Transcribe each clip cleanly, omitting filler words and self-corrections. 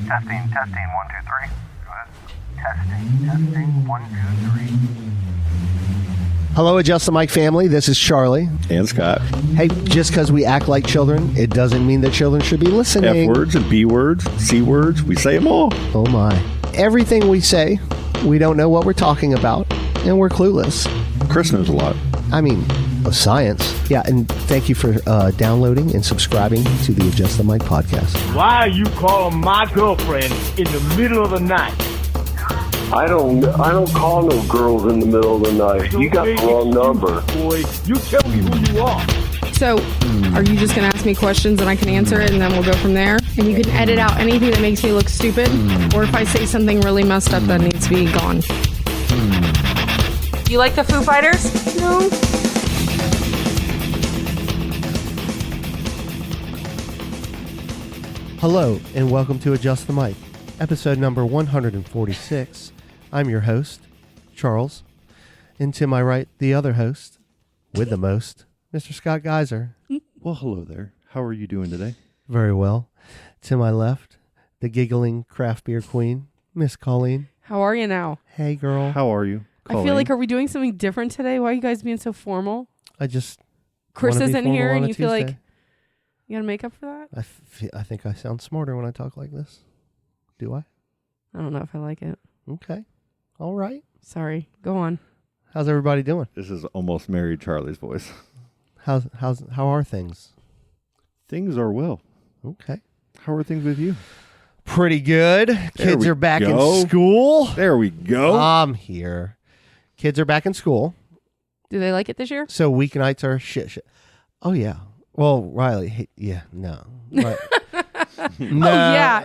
Testing, 1, 2, 3. Go ahead. Testing, 1, 2, 3. Hello, Adjust the Mic family. This is Charlie. And Scott. Hey, just because we act like children, it doesn't mean that children should be listening. F words and B words, C words, we say them all. Oh my. Everything we say, we don't know what we're talking about, and we're clueless. Chris knows a lot. I mean, science. Yeah, and thank you for downloading and subscribing to the Adjust the Mic podcast. Why are you calling my girlfriend in the middle of the night? I don't call no girls in the middle of the night. You got the wrong number. Boy, you tell me who you are. So, are you just going to ask me questions and I can answer it and then we'll go from there? And you can edit out anything that makes me look stupid, or if I say something really messed up that needs to be gone. You like the Foo Fighters? No. Hello, and welcome to Adjust the Mic, episode number 146. I'm your host, Charles, and to my right, the other host, with the most, Mr. Scott Geiser. Well, hello there. How are you doing today? Very well. To my left, the giggling craft beer queen, Miss Colleen. How are you now? Hey, girl. How are you, Colleen? I feel like, are we doing something different today? Why are you guys being so formal? Chris wanna be isn't here formal on and a you feel like Tuesday. you gotta make up for that? I think I sound smarter when I talk like this. Do I? I don't know if I like it. Okay. All right. Sorry. Go on. How's everybody doing? This is almost married Charlie's voice. How are things? Things are well. Okay. How are things with you? Pretty good. Kids we are back go. in school. There we go. I'm here. Kids are back in school. Do they like it this year? So weeknights are shit. Oh, yeah. Well, Riley, no. No.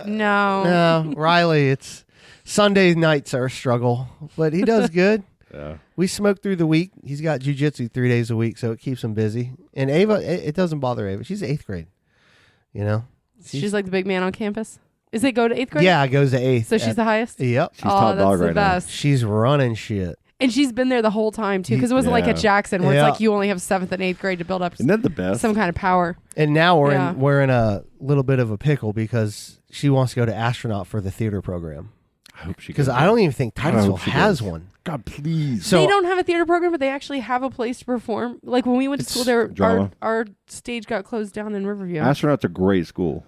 No, Riley, it's Sunday nights are a struggle, but he does good. Yeah. We smoke through the week. He's got jujitsu 3 days a week, so it keeps him busy. And Ava, it doesn't bother Ava. She's 8th grade, you know? She's like the big man on campus. Is it go to 8th grade? Yeah, it goes to 8th. So she's the highest? Yep. She's top that's dog the right best. She's running shit. And she's been there the whole time, too, because it wasn't like at Jackson, where Yeah. it's like you only have 7th and 8th grade to build up Isn't that the best? some kind of power. And now Yeah. we're in a little bit of a pickle because she wants to go to astronaut for the theater program. I hope she Because goes. I don't even think I Titusville hope she has goes. one. God, please. So they don't have a theater program, but they actually have a place to perform. Like when we went to It's school there, drama. our stage got closed down in Riverview. Astronaut's a great school.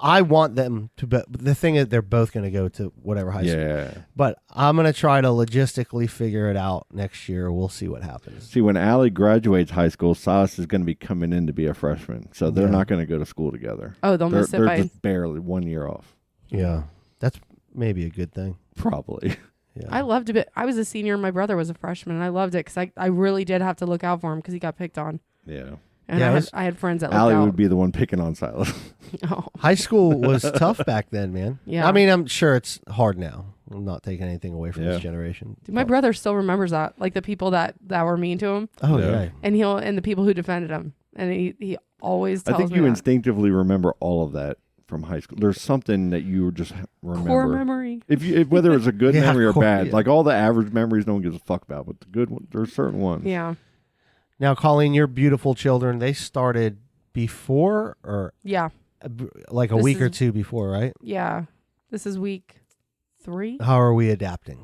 I want them to, but the thing is, they're both going to go to whatever high school. Yeah. But I'm going to try to logistically figure it out next year. We'll see what happens. See, when Allee graduates high school, Silas is going to be coming in to be a freshman. So they're Yeah. not going to go to school together. Oh, they'll miss it They're by... just barely 1 year off. Yeah, that's maybe a good thing. Probably. Yeah. I loved it. I was a senior and my brother was a freshman, and I loved it because I really did have to look out for him because he got picked on. Yeah. And Yeah, I had friends that looked Allee out. would be the one picking on Silas. Oh. High school was tough back then, man. Yeah. I mean, I'm sure it's hard now. I'm not taking anything away from Yeah. this generation. Dude, my brother still remembers that, like the people that were mean to him, Oh, Yeah. yeah. and the people who defended him, and he always tells I think me you that. instinctively remember all of that from high school. There's something that you just remember. Core memory. If whether it's a good Yeah, memory or core- bad, yeah. like all the average memories, no one gives a fuck about. But the good ones, there's certain ones. Yeah. Now, Colleen, your beautiful children, they started before or Yeah. like a This week or is- two before, right? Yeah. This is week 3. How are we adapting?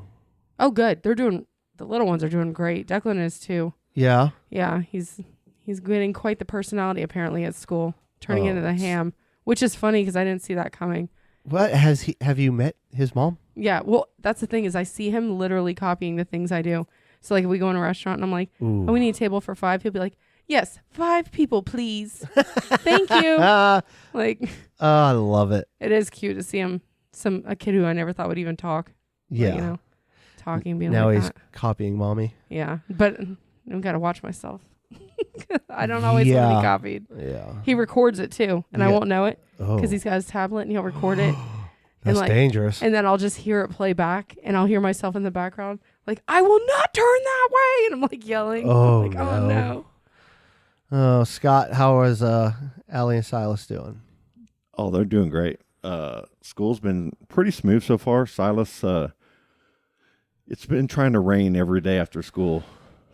Oh, good. The little ones are doing great. Declan is too. Yeah. Yeah. He's getting quite the personality apparently at school, turning Oh, into the ham, which is funny because I didn't see that coming. What have you met his mom? Yeah. Well, that's the thing is I see him literally copying the things I do. So like if we go in a restaurant and I'm like, Ooh. oh, we need a table for 5. He'll be like, yes, 5 people, please. Thank you. Like, Oh, I love it. it is cute to see him, a kid who I never thought would even talk. Yeah. Like, you know, talking, being Now like he's that. copying mommy. Yeah. But I've got to watch myself. I don't always want to Yeah. be copied. Yeah. He records it too, and I Yeah. won't know it Oh, because he's got his tablet and he'll record it. that's like- dangerous. And then I'll just hear it play back, and I'll hear myself in the background, like, I will not turn that way. And I'm like yelling. Oh, like, oh no. no. Oh, Scott, how is Allie and Silas doing? Oh, they're doing great. School's been pretty smooth so far. Silas, it's been trying to rain every day after school.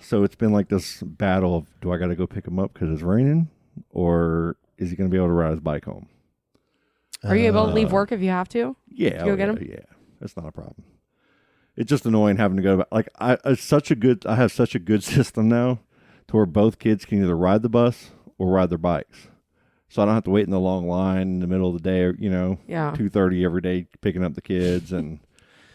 So it's been like this battle of, do I got to go pick him up because it's raining, or is he going to be able to ride his bike home? Are you able to leave work if you have to? Yeah, go get him? Yeah, that's not a problem. It's just annoying having to go back. Like I have such a good system now, to where both kids can either ride the bus or ride their bikes, so I don't have to wait in the long line in the middle of the day. Or, 2:30 every day picking up the kids and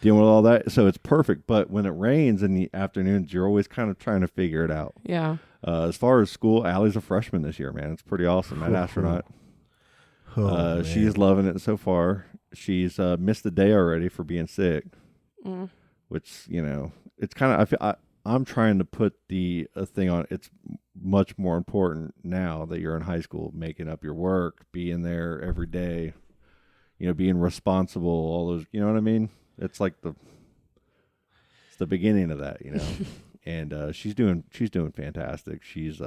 dealing with all that. So it's perfect. But when it rains in the afternoons, you're always kind of trying to figure it out. Yeah. As far as school, Allie's a freshman this year, man. It's pretty awesome. That astronaut. She's loving it so far. She's missed a day already for being sick, which, it's kind of, I'm trying to put the thing on. It's much more important now that you're in high school, making up your work, being there every day, being responsible, all those, you know what I mean? It's like it's the beginning of that, and she's doing fantastic. She's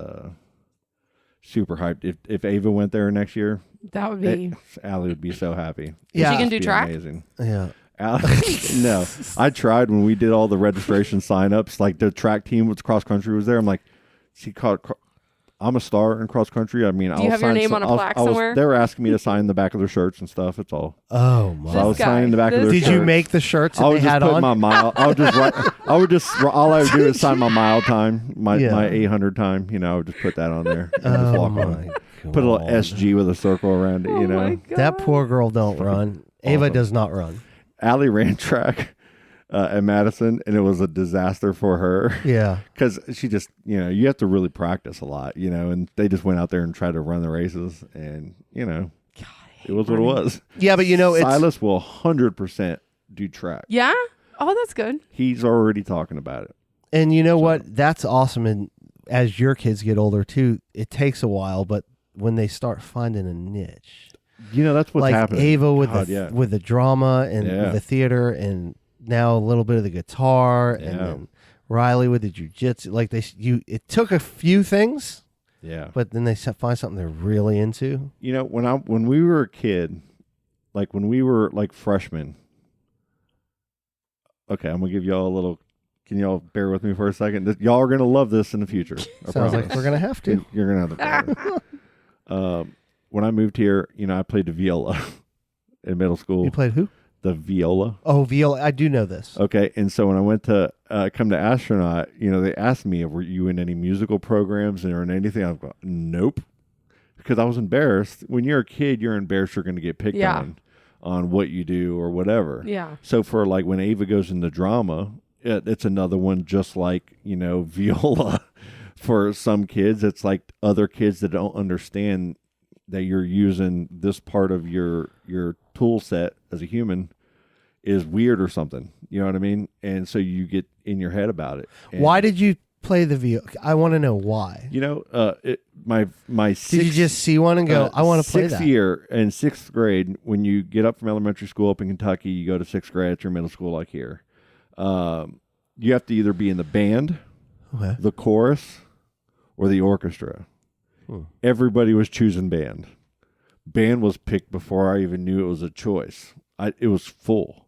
super hyped. If Ava went there next year, that would be Allie would be so happy. Yeah, she can do track. Amazing. Yeah. No, I tried when we did all the registration sign-ups. Like the track team with cross country was there. I'm like, I'm a star in cross country. I mean, do you have your name on a plaque somewhere? They were asking me to sign the back of their shirts and stuff. It's all. Oh my! So I was signing the back of their shirts. Did you make the shirts that they had on? My mile. I would just write. All I would do is sign my mile time, my 800 time. I would just put that on there. And just walk on. Put a little SG with a circle around it. My God. That poor girl don't run. Ava Awesome. does not run. Allie ran track at Madison, and it was a disaster for her. Yeah. Because she just, you have to really practice a lot, and they just went out there and tried to run the races, and, God, it was what it was. Yeah, but Silas will 100% do track. Yeah? Oh, that's good. He's already talking about it. And you know what? That's awesome. And as your kids get older, too, it takes a while, but when they start finding a niche. That's what's like happening. Ava with God, with the drama and with the theater, and now a little bit of the guitar, and then Riley with the jujitsu. Like it took a few things, but then they find something they're really into. When we were a kid, like when we were like freshmen. Okay, I'm gonna give y'all a little. Can y'all bear with me for a second? Y'all are gonna love this in the future. Sounds like we're gonna have to. You're gonna have to. When I moved here, I played the viola in middle school. You played who? The viola. Oh, viola. I do know this. Okay, and so when I went to come to astronaut, they asked me, were you in any musical programs or in anything? I was going, nope, because I was embarrassed. When you're a kid, you're embarrassed you're going to get picked on what you do or whatever. Yeah. So for like when Ava goes into drama, it's another one just like, viola. For some kids, it's like other kids that don't understand that you're using this part of your tool set as a human is weird or something. You know what I mean? And so you get in your head about it. And why did you play the viola? I want to know why. My did you just see one and go, I want to play that? Sixth year in sixth grade, when you get up from elementary school up in Kentucky, you go to sixth grade at your middle school like here. You have to either be in the band, the chorus, or the orchestra. Everybody was choosing band. Band was picked before I even knew it was a choice. It was full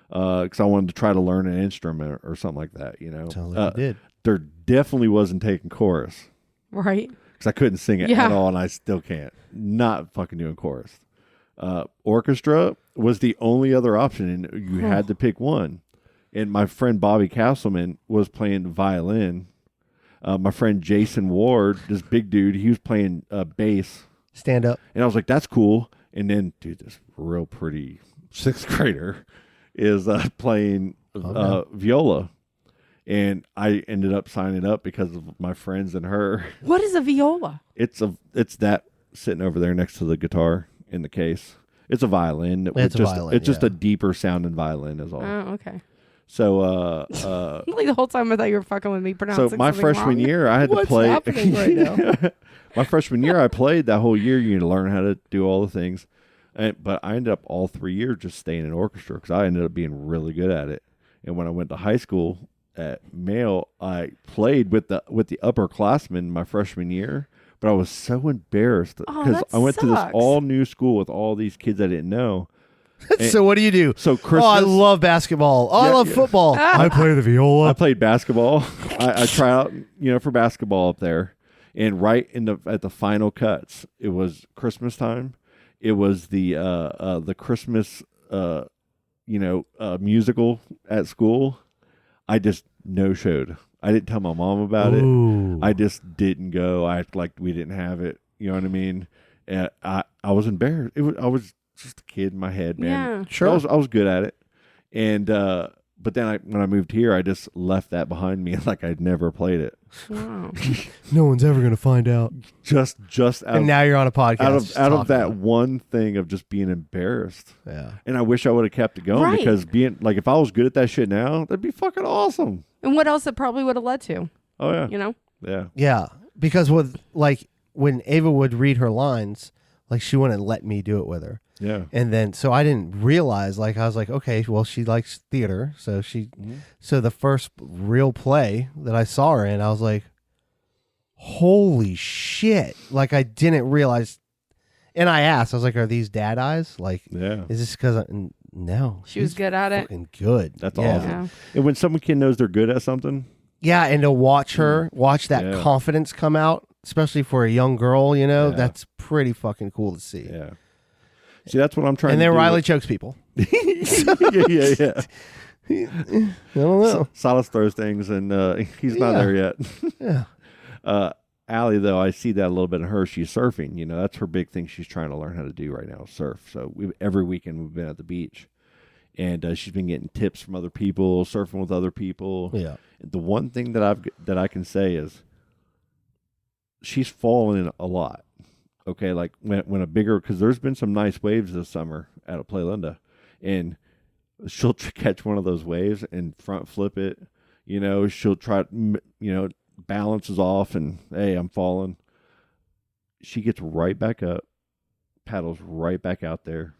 because I wanted to try to learn an instrument or something like that. Sounds like you did. There definitely wasn't taking chorus, right? Because I couldn't sing it at all, and I still can't. Not fucking doing chorus. Orchestra was the only other option, and you had to pick one. And my friend Bobby Castleman was playing violin. My friend Jason Ward, this big dude, he was playing bass. Stand up. And I was like, that's cool. And then, dude, this real pretty sixth grader is playing viola. And I ended up signing up because of my friends and her. What is a viola? It's that sitting over there next to the guitar in the case. It's a violin. It's just a deeper sounding violin is all. Oh, okay. So, like the whole time I thought you were fucking with me pronouncing. So my freshman year, I had to play. What's happening right now? My freshman year, I played that whole year. You need to learn how to do all the things, but I ended up all 3 years just staying in orchestra because I ended up being really good at it. And when I went to high school at Male, I played with the upperclassmen my freshman year. But I was so embarrassed because I went to this all new school with all these kids I didn't know. So what do you do? So Christmas, I love basketball. I love football. I play the viola. I played basketball. I try out, for basketball up there. And right at the final cuts, it was Christmas time. it was the Christmas musical at school. I just no-showed. I didn't tell my mom about Ooh. it. I just didn't go. I acted like we didn't have it. You know what I mean? And I was embarrassed. I was just a kid in my head, man. Yeah. Sure. I was good at it. And but then when I moved here, I just left that behind me like I'd never played it. Wow. No one's ever gonna find out. Just out And now you're on a podcast. out of that talking one thing of just being embarrassed. about it. Yeah. And I wish I would have kept it going Right. because being like, if I was good at that shit now, that'd be fucking awesome. And what else it probably would have led to, Oh yeah, you know? yeah. Yeah, because with like when Ava would read her lines, like she wouldn't let me do it with her. Yeah. And then, so I didn't realize, like, I was like, okay, well, she likes theater. So so the first real play that I saw her in, I was like, holy shit. Like, I didn't realize. And I asked, I was like, are these dad eyes? Like, Yeah. is this because no. She was she's good at it. fucking good. That's yeah. awesome. Yeah. And when someone kid knows they're good at something, Yeah. And to watch her, watch that Yeah. confidence come out, especially for a young girl, you know, Yeah. that's pretty fucking cool to see. yeah. See, that's what I'm trying And to then do. Riley chokes people. yeah. I don't know. Silas throws things, and he's not Yeah. there yet. Yeah. Allie, though, I see that a little bit in her. She's surfing. You know, that's her big thing she's trying to learn how to do right now, surf. So every weekend we've been at the beach. And she's been getting tips from other people, surfing with other people. Yeah. The one thing that I can say is she's fallen a lot. Okay, like when a bigger, because there's been some nice waves this summer out of Playlinda, and she'll catch one of those waves and front flip it. You know, she'll try, balances off, and hey, I'm falling. She gets right back up, paddles right back out there,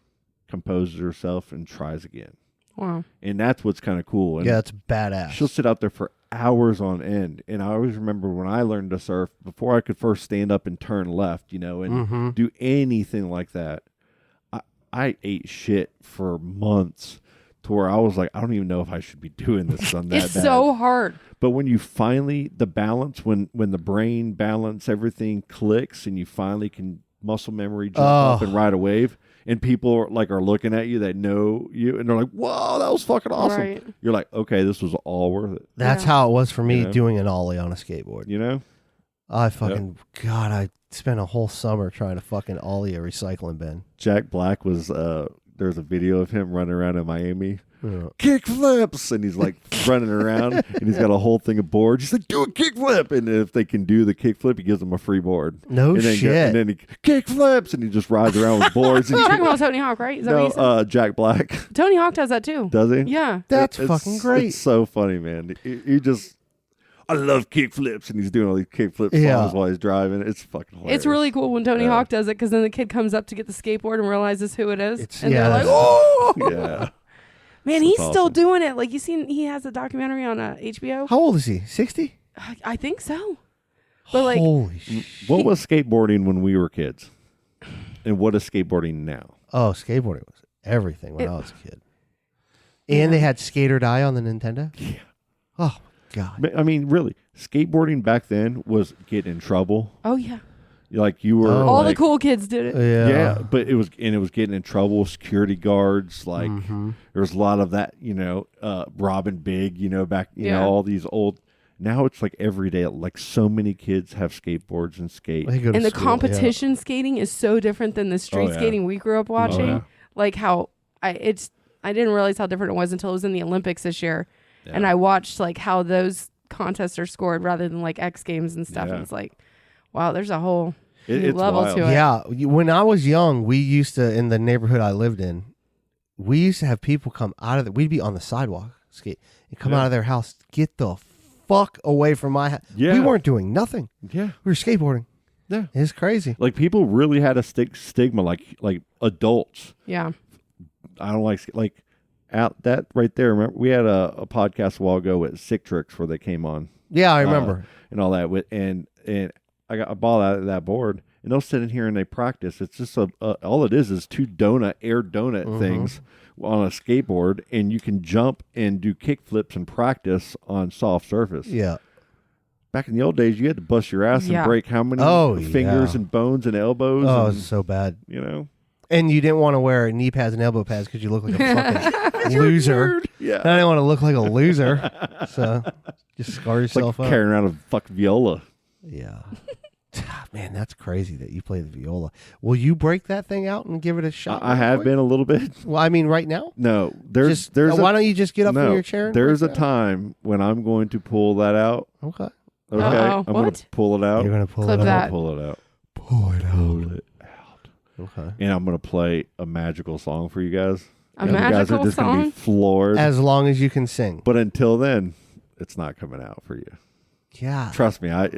composes herself, and tries again. Wow. And that's what's kind of cool. And Yeah, it's badass. she'll sit out there for hours on end. And I always remember when I learned to surf, before I could first stand up and turn left, and do anything like that, I ate shit for months to where I was like, I don't even know if I should be doing this on that It's bad. so hard. But when you finally, the balance, when the brain balance, everything clicks, and you finally can muscle memory jump up and ride a wave, and people are looking at you that know you, and they're like, "Whoa, that was fucking awesome!" Right. You're like, "Okay, this was all worth it." That's Yeah. how it was for me Yeah. doing an ollie on a skateboard. You know? I fucking, God, I spent a whole summer trying to fucking ollie a recycling bin. Jack Black was there's a video of him running around in Miami, Yeah. kick flips, and he's like running around, and he's got a whole thing of boards. He's like, do a kick flip, and if they can do the kick flip, he gives them a free board. No and then shit. and then he kick flips, and he just rides around with boards. And You're talking about Tony Hawk, right? Is that what you said? Jack Black. Tony Hawk does that too. Does he? Yeah. That's It's- fucking great. It's so funny, man. He just, I love kick flips, and he's doing all these kick flip songs Yeah. while he's driving. It's fucking hilarious. It's really cool when Tony Yeah. Hawk does it, because then the kid comes up to get the skateboard and realizes who it is. It's- and yeah, they're like, that's- oh! Yeah. Man, That's he's still awesome. doing it. Like, he has a documentary on HBO. How old is he? 60? I think so. But like, Holy shit. What was skateboarding when we were kids? And what is skateboarding now? Oh, skateboarding was everything when I was a kid. And they had Skate or Die on the Nintendo? Yeah. Oh, God. I mean, really, skateboarding back then was get in trouble. oh yeah, Like you were Oh. all like, the cool kids did it. Yeah, but it was getting in trouble. Security guards, like there was a lot of that, robbing big, back, Yeah. all these old. Now it's like every day, like so many kids have skateboards and skate. They go to And the school, yeah. competition skating is so different than the street Oh, yeah. skating we grew up watching. yeah. Like how I didn't realize how different it was until it was in the Olympics this year, and Yeah. I watched like how those contests are scored rather than like X Games and stuff. Yeah. And it's like, wow, there's a whole new It's level wild. to it. Yeah, when I was young, we used to, in the neighborhood I lived in, we used to have people come out of we'd be on the sidewalk, skate, and come Yeah. out of their house, get the fuck away from my house. Yeah. We weren't doing nothing. Yeah, We were skateboarding. yeah. It's crazy. Like people really had a stigma, like adults. Yeah. I don't like out that right there. Remember, we had a podcast a while ago with Sick Tricks where they came on. Yeah, I remember. And all that with and I got a ball out of that board, and they'll sit in here and they practice. It's just all it is two air donut things on a skateboard, and you can jump and do kick flips and practice on soft surface. Yeah. Back in the old days, you had to bust your ass Yeah. and break how many Oh, fingers yeah. and bones and elbows. Oh, and, it's so bad. And you didn't want to wear knee pads and elbow pads because you look like a fucking loser. Yeah. And I didn't want to look like a loser. So just scar It's like yourself up. carrying around a fucking viola. Yeah. Man, that's crazy that you play the viola. Will you break that thing out and give it a shot? I have been a little bit. Well, I mean, right now? No, there's why don't you just get up from your chair? And there's a break that? time when I'm going to pull that out. Okay. Okay, Uh-oh. I'm going What? to pull it out. You're going to pull Clip it that. out. Pull it out. Pull it Pull it out. Okay. And I'm going to play a magical song for you guys. A You guys are magical just going to song? be floored. As long as you can sing. But until then, it's not coming out for you. Yeah. Trust me. I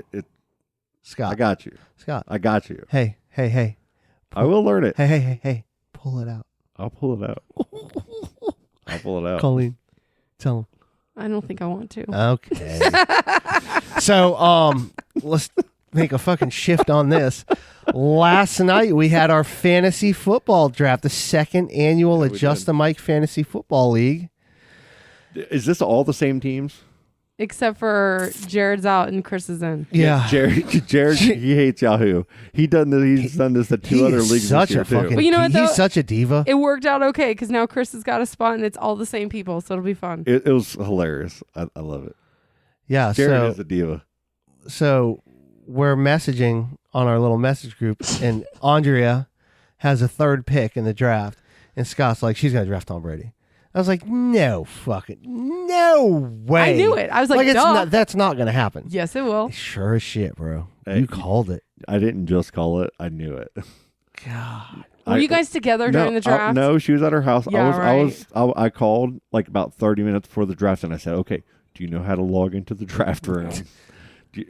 Scott. got you. Scott. I got you. Hey. I will learn it. Hey. Pull it out. I'll pull it out. I'll pull it out. Colleen, tell him. I don't think I want to. Okay. So, let's make a fucking shift on this. Last night we had our fantasy football draft, the second annual we Adjust did. the Mic Fantasy Football League. Is this all the same teams? Except for Jared's out and Chris is in. Yeah. Jared, he hates Yahoo. He's done this to two other He's leagues such this year a too. fucking But you know what, though? he's such a diva. It worked out okay because now Chris has got a spot and it's all the same people, so it'll be fun. It was hilarious. I love it. Yeah, Jared is a diva. so we're messaging on our little message group, and Andrea has a third pick in the draft, and Scott's like, she's gonna draft Tom Brady. I was like, no way. I knew it. I was like, it's duh. not, that's not gonna happen. Yes, it will. Sure as shit, bro. Hey, You called it. I didn't just call it. I knew it. God. Were you guys together during the draft? No, she was at her house. Yeah, I called like about 30 minutes before the draft, and I said, "Okay, do you know how to log into the draft room?"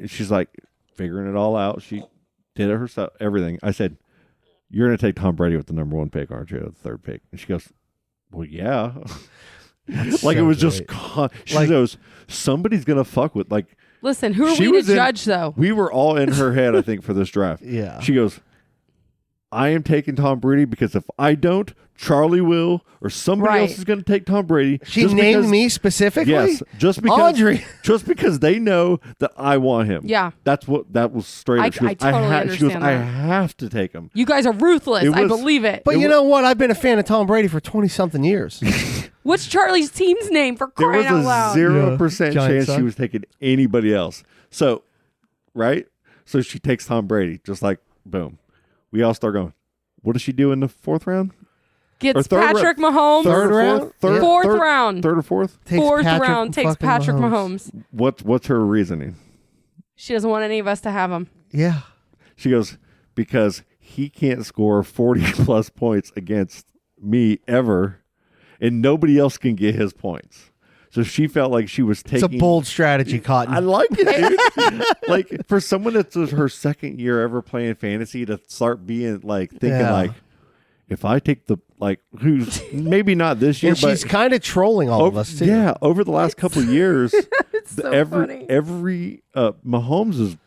She's like figuring it all out. She did it herself, everything. I said, "You're going to take Tom Brady with the number 1 pick, aren't you? The third pick?" And she goes, "Well, yeah." Like so it was great. just. She Like- goes, "Somebody's going to fuck with like." Listen, who are She we to was in- judge, though? We were all in her head, I think, for this draft. Yeah. She goes, I am taking Tom Brady because if I don't, Charlie will, or somebody Right. else is going to take Tom Brady. She just named because- me specifically? Yes, just because Audrey. just because they know that I want him. Yeah. That was straight I up. She goes, totally she goes, understand I that. have to take him. You guys are ruthless. It I was- believe it. But you know what? I've been a fan of Tom Brady for 20-something years. What's Charlie's team's name for There was crying out loud? a 0% Giant chance suck. she was taking anybody else. So, right? So she takes Tom Brady, just like boom. We all start going, what does she do in the 4th round? Or Gets third Patrick round? Mahomes. Third round? Third, Fourth third- round. Third or fourth? Takes Fourth Patrick round takes fucking Patrick Mahomes. What's her reasoning? She doesn't want any of us to have him. Yeah. She goes, because he can't score 40 plus points against me ever, and nobody else can get his points. So she felt like she was taking. It's a bold strategy, Cotton. I like it, dude. Like for someone that's her second year ever playing fantasy to start being like thinking Yeah. like, if I take the like who's maybe not this year, and but she's kind of trolling all of over- us, too. yeah, over the last couple of years, so every funny. Mahomes is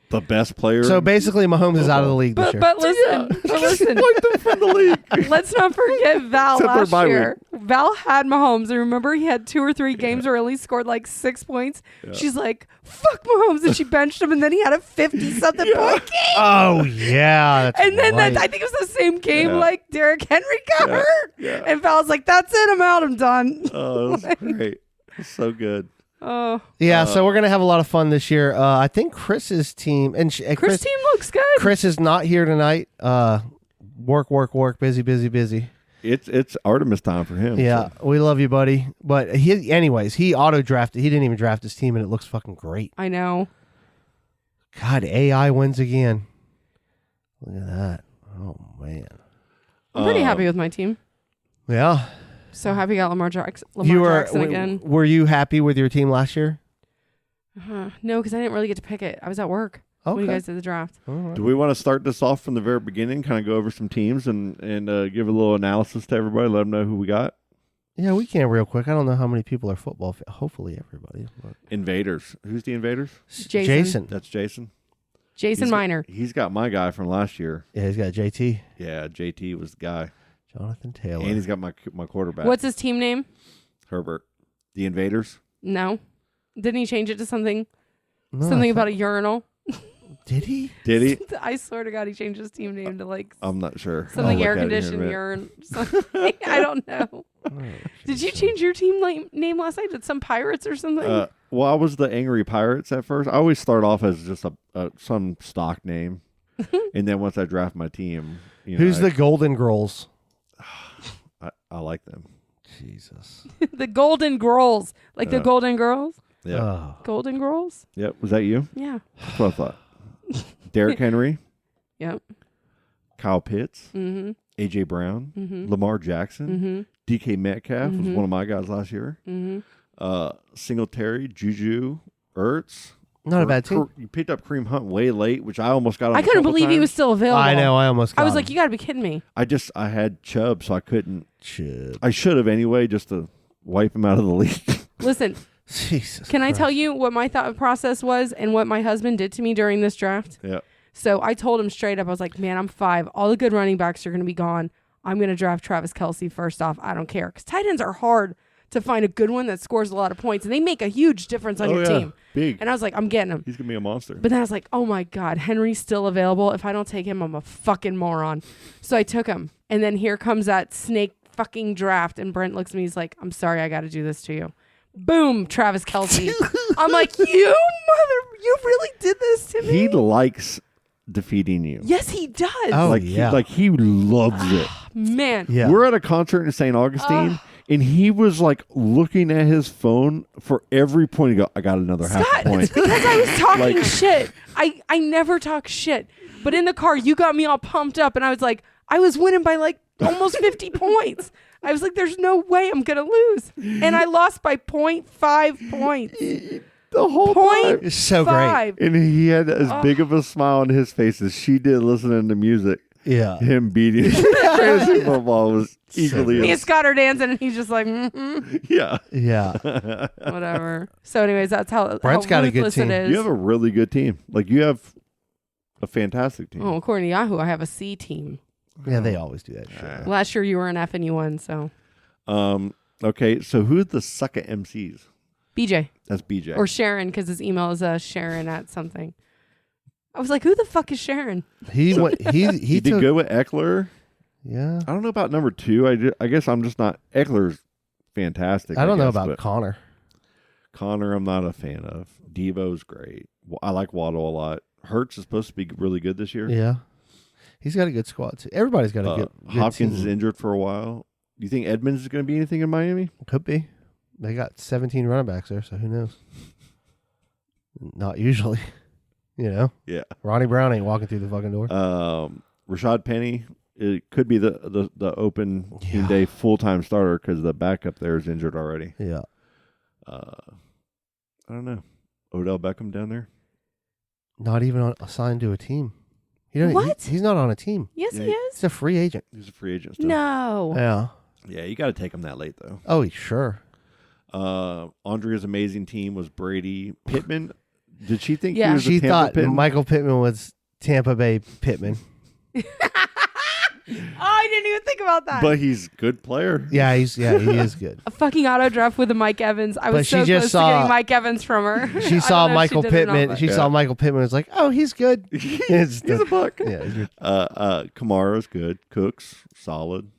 the best player. So basically, Mahomes is out of the league this But year. but listen, wiped him from the league. let's not forget Val Except for last bye year. Val had Mahomes, and remember he had 2 or 3 games where he only scored like 6 points. She's like, "Fuck Mahomes," and she benched him, and then he had a 50-something point game. Oh, yeah. That's And then right. I think it was the same game Yeah. like Derrick Henry got hurt. Yeah. And Val's like, "That's it, I'm out, I'm done." Oh, that's great. So good. Oh, Yeah, so we're going to have a lot of fun this year. I think Chris's team, and Chris' team looks good. Chris is not here tonight. Work, busy. It's Artemis time for him. Yeah, so. we love you, buddy. But he auto-drafted. He didn't even draft his team, and it looks fucking great. I know. God, AI wins again. Look at that. Oh, man. I'm pretty happy with my team. Yeah. So happy I got Lamar Jackson again. Were you happy with your team last year? No, because I didn't really get to pick it. I was at work when you Okay. guys did the draft. Do we want to start this off from the very beginning? Kind of go over some teams and give a little analysis to everybody. Let them know who we got. Yeah, we can real quick. I don't know how many people are football. Hopefully, everybody. But Invaders. Who's the Invaders? Jason. That's Jason. Jason Minor. He's got my guy from last year. Yeah, he's got JT, Yeah, JT was the guy, Jonathan Taylor. and he's got my quarterback. What's his team name? Herbert? The Invaders. No. Didn't he change it to something No, something I about a urinal? Did he? Did he? I swear to God, he changed his team name to like I'm not sure. something I'll air look at it here in a conditioned minute. urine. Something. I don't know. Did you change your team name last night? Did some Pirates or something? Well, I was the Angry Pirates at first. I always start off as just some stock name, and then once I draft my team, Who's the Golden Girls? I like them. Jesus. The Golden Girls, like the Golden Girls. Yeah. Oh. Golden Girls. Yep. Was that you? Yeah. That's what I thought. Derrick Henry, Yep. Kyle Pitts, Mm-hmm. AJ Brown, Mm-hmm. Lamar Jackson, Mm-hmm. DK Metcalf was one of my guys last year. Mm-hmm. Singletary, Juju, Ertz. Not a bad team. You picked up Kareem Hunt way late, which I almost got on. I a couldn't couple believe he times. was still available. I know. I almost got I was him. like, you got to be kidding me. I had Chubb, so I couldn't. Chubb. I should have anyway, just to wipe him out of the league. Listen, Jesus. can I Christ. tell you what my thought process was and what my husband did to me during this draft? Yeah. So I told him straight up, I was like, man, I'm 5. All the good running backs are going to be gone. I'm going to draft Travis Kelce first off. I don't care. Because tight ends are hard to find a good one that scores a lot of points. And they make a huge difference on your team. Big. And I was like, I'm getting him. He's going to be a monster. But then I was like, oh my God, Henry's still available. If I don't take him, I'm a fucking moron. So I took him. And then here comes that snake fucking draft. And Brent looks at me. He's like, I'm sorry I got to do this to you. Boom, Travis Kelce. I'm like, you really did this to me? He likes defeating you. Yes, he does. Oh, He loves it. Man. Yeah. We're at a concert in St. Augustine, and he was like looking at his phone for every point. He go, I got another half Scott, a point. it's because I was talking Like- shit. I never talk shit. But in the car, you got me all pumped up, and I was like, I was winning by like almost 50 points. I was like, there's no way I'm going to lose. And I lost by 0.5 points. The whole Point time. It's so great. 5. And he had as big of a smile on his face as she did listening to music. Yeah. Him beating fantasy football was equally Me and as, Scott are dancing, and he's just like, yeah. Yeah. whatever. So anyways, that's how Brent's got a good ruthless it team. is. You have a really good team. Like, you have a fantastic team. Oh, according to Yahoo, I have a C team. Yeah, they always do that shit. Last year, you were an F and you won, so. Okay, so who's the sucker MCs? BJ. That's BJ. Or Sharon, because his email is Sharon at something. I was like, who the fuck is Sharon? He went. He did took. good with Eckler. Yeah. I don't know about number 2. I guess I'm just not. Eckler's fantastic. I don't know guess, about but Connor. Connor. I'm not a fan of. Devo's great. I like Waddle a lot. Hurts is supposed to be really good this year. Yeah. He's got a good squad too. Everybody's got a good Hopkins is team. injured for a while. Do you think Edmonds is going to be anything in Miami? Could be. They got 17 running backs there, so who knows? Not usually. You know? Yeah. Ronnie Brown ain't walking through the fucking door. Rashad Penny, it could be the open team day full-time starter because the backup there is injured already. Yeah. I don't know. Odell Beckham down there? Not even assigned to a team. He doesn't- What? He's not on a team. Yes, Yeah, he is. He's a free agent. He's a free agent still. No. Yeah. Yeah, you got to take him that late, though. Oh, sure. Andrea's amazing team was Brady Pittman. Did she think Yeah. he was She a Tampa thought Pittman? Michael Pittman was Tampa Bay Pittman. Oh, I didn't even think about that. But he's a good player. Yeah, he is good. A fucking auto draft with a Mike Evans. I was But she so just close to getting saw- Mike Evans from her. She I saw don't know if she Michael did it or not, Pittman. but- She saw Michael Pittman. Was like, oh, he's good. He's a buck. Yeah, he's good. Kamara's good. Cooks solid.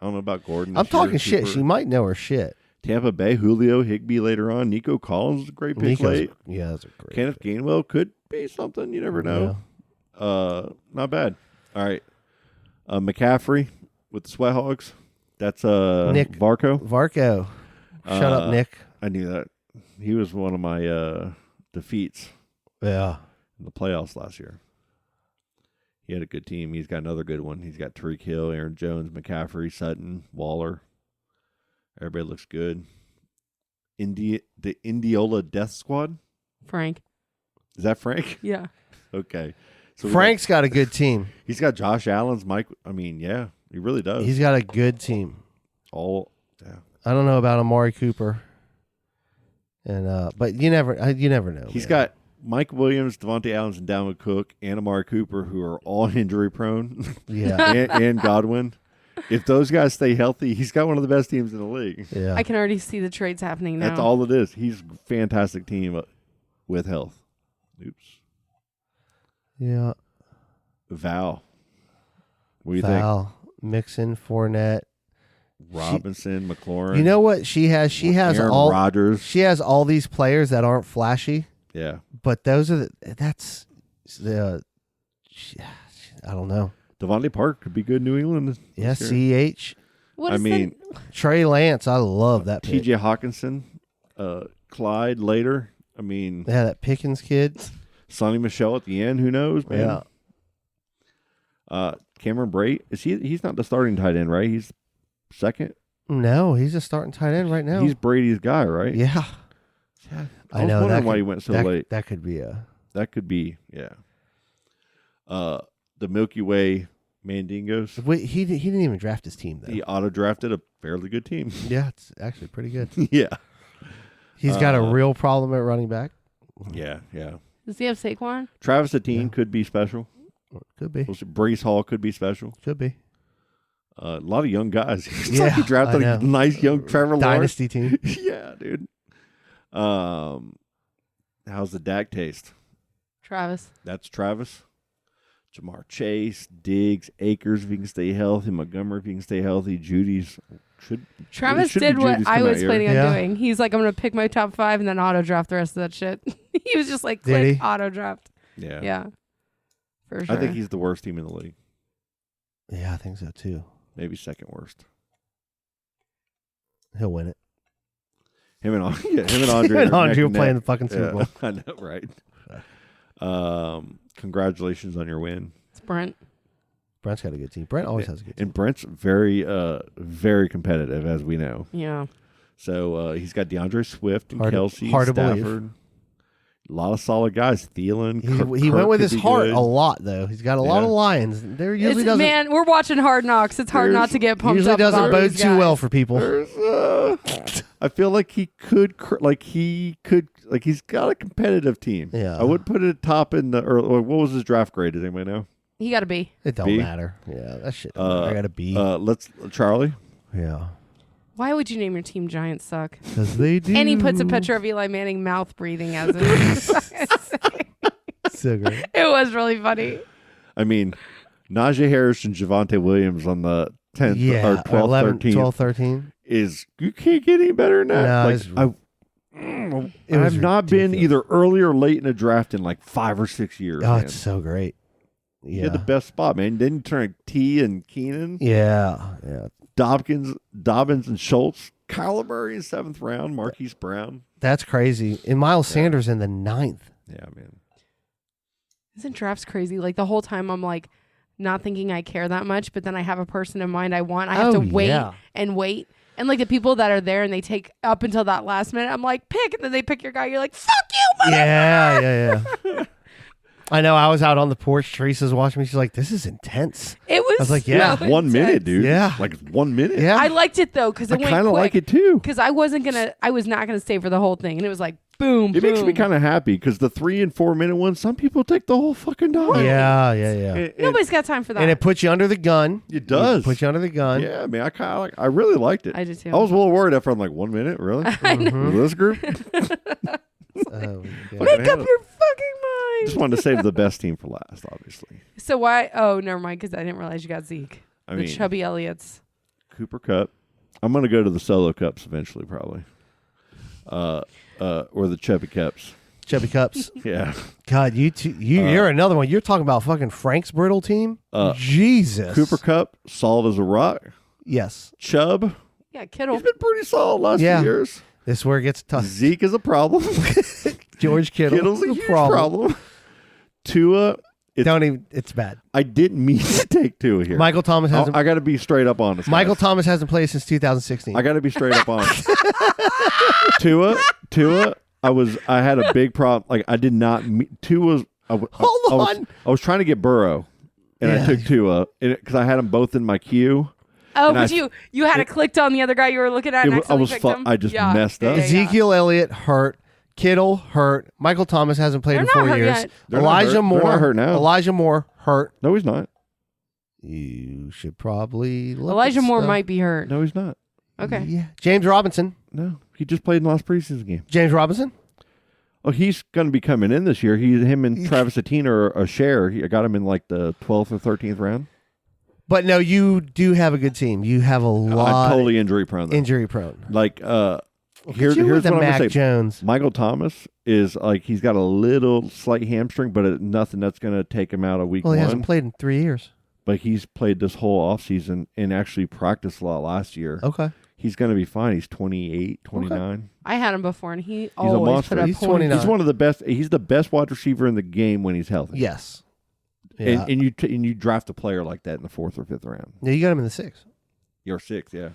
I don't know about Gordon. I'm this year. talking shit. Cooper. She might know her shit. Tampa Bay, Julio Higbee later on. Nico Collins is a great pick late. Yeah, that's a great. Kenneth Gainwell could be something. You never know. Not bad. All right. McCaffrey with the Sweat Hogs. That's Nick Varco. Varco. Shut up, Nick. I knew that. He was one of my defeats Yeah. in the playoffs last year. He had a good team. He's got another good one. He's got Tariq Hill, Aaron Jones, McCaffrey, Sutton, Waller. Everybody looks good. The Indiola Death Squad. Frank. Is that Frank? Yeah. Okay. So we Frank's got a good team. he's got Josh Allen's Mike. I mean, yeah, he really does. He's got a good team. Yeah. I don't know about Amari Cooper. And but you never know. He's man. got Mike Williams, Devontae Adams, and Dalvin Cook, and Amari Cooper, who are all injury prone, Yeah. and Godwin. If those guys stay healthy, he's got one of the best teams in the league. Yeah. I can already see the trades happening now. That's all it is. He's a fantastic team with health. Oops. Yeah. Val. What do you think? Val, Mixon, Fournette. Robinson, McLaurin. You know what she has? She has Aaron all Rodgers. She has all these players that aren't flashy, Yeah. but those are that's the. I don't know. Devontae Park could be good in New England. Yeah, this year. CH. What I is mean, Trey Lance. I love that. pick. TJ Hawkinson, Clyde later. I mean, Yeah, that Pickens kid. Sonny Michel at the end. Who knows, man? Yeah. Cameron Brate. He's not the starting tight end, right? He's second. No, he's a starting tight end right now. He's Brady's guy, right? Yeah. I was wondering why he went so that, late. That could be a. That could be, yeah. The Milky Way Mandingos. Wait, he didn't even draft his team though. He auto drafted a fairly good team. Yeah, it's actually pretty good. Yeah. He's got a real problem at running back. Yeah. Does he have Saquon? Travis Etienne could be special. Could be. Brees Hall could be special. Could be. A lot of young guys. It's Yeah, like he drafted I a know. nice young Trevor Lawrence. Dynasty team. Yeah, dude. How's the Dak taste? Travis. That's Travis. Jamar Chase, Diggs, Akers if he can stay healthy, Montgomery if he can stay healthy, Travis should be did what Judy's I come out was here. planning on Yeah. doing. He's like, I'm going to pick my top 5 and then auto draft the rest of that shit. He was just like, Did click, he? auto draft. Yeah. Yeah. For sure. I think he's the worst team in the league. Yeah, I think so too. Maybe second worst. He'll win it. Him and Andre. Him and Andre are will play in the fucking Super Bowl. I know, right? Congratulations on your win. It's Brent. Brent's got a good team. Brent always has a good team. And Brent's very, very competitive, as we know. Yeah. So he's got DeAndre Swift and Hard to- Kelsey, hard to believe. Stafford. A lot of solid guys. Thielen. He went with his heart good. a lot, though. He's got a lot Yeah. of Lions. There usually doesn't. Man, we're watching Hard Knocks. It's hard not to get pumped Usually up. doesn't about bode these too guys. well for people. I feel like he's got a competitive team. Yeah. I would put it top in the early. What was his draft grade? Does anybody know? He got to be. It don't B? matter. Yeah, that shit. I got to be. Charlie. Yeah, Why would you name your team Giants Suck? because they do. And he puts a picture of Eli Manning mouth breathing as it. So great. It was really funny. I mean, Najee Harris and Javonte Williams on the 10th Yeah, or 12th, 11, 13th 12, 13. is you can't get any better than that. No, Like, it was I've not been ridiculous. either early or late in a draft in like 5 or 6 years. Oh, man. it's so great. You Yeah. had the best spot, man. Then you turn T and Keenan, Yeah. Yeah. Dobbins and Schultz, Kyler Murray in 7th round, Marquise Brown. That's crazy. And Miles Sanders in the 9th. Yeah, man. Isn't drafts crazy? Like the whole time I'm like not thinking I care that much, but then I have a person in mind I want. I have to wait yeah. and wait. And like the people that are there and they take up until that last minute, I'm like, pick, and then they pick your guy. You're like, fuck you, mother. Yeah. I know. I was out on the porch. Teresa's watching me. She's like, "This is intense." It was. I was like, yeah. so 1 minute, intense. dude. Yeah. Like 1 minute. Yeah. I liked it though because I it went kind of quick. like it too. Because I was not gonna stay for the whole thing, and it was like boom. It makes me boom. kind of happy because the 3 and 4 minute ones, some people take the whole fucking time. Yeah. And- Nobody's got time for that. And it puts you under the gun. It does. It puts you under the gun. Yeah, man. I kind of I really liked it. I did too. I was a little worried after I'm like 1 minute, really? Mhm. This group? Oh, yeah. Make up your fucking mind. Just wanted to save the best team for last, obviously. So why? Oh, never mind. Because I didn't realize you got Zeke. I The mean, chubby Elliots. Cooper Cup. I'm gonna go to the solo cups eventually, probably. Or the chubby cups. Chubby Cups. Yeah. God, you're another one. You're talking about fucking Frank's brittle team. Jesus. Cooper Cup, solid as a rock. Yes. Chubb, Yeah, Kittle. he's been pretty solid last Yeah. few years. This is where it gets tough. Zeke is a problem. George Kittle. Kittle's a huge problem. Tua, It's bad. I didn't mean to take Tua here. Michael Thomas hasn't. I got to be straight up honest. Michael guys. Thomas hasn't played since 2016. I got to be straight up honest. Tua. I had a big problem. Like I did not. Tua's. Hold on. I was trying to get Burrow, and Yeah. I took Tua because I had them both in my queue. Oh, And but I- you had it clicked on the other guy you were looking at. And accidentally picked him? I just Yeah. messed up. Yeah, yeah, yeah. Ezekiel Elliott hurt. Kittle hurt. Michael Thomas hasn't played They're in not 4 hurt years. yet. They're not Elijah hurt. They're Moore. not hurt now. Elijah Moore hurt. No, he's not. You should probably look Elijah at Moore stuff. might be hurt. No, he's not. Okay. Yeah. James Robinson. No, he just played in the last preseason game. James Robinson. Oh, he's going to be coming in this year. Him and Travis Etienne are a share. I got him in like the 12th or 13th round. But no, you do have a good team. You have a lot. I'm totally injury prone. Injury prone. Like, here's you what with the I'm going Mac to say. Jones. Michael Thomas is like, he's got a little slight hamstring, but nothing that's going to take him out of week Well, he one. hasn't played in 3 years. But he's played this whole offseason and actually practiced a lot last year. Okay. He's going to be fine. He's 28, 29. Okay. I had him before, and he He's a always monster. put up He's points. 29. He's one of the best. He's the best wide receiver in the game when he's healthy. Yes. Yeah. And you draft a player like that in the 4th or 5th round. Yeah, you got him in the 6th. You're 6th, yeah.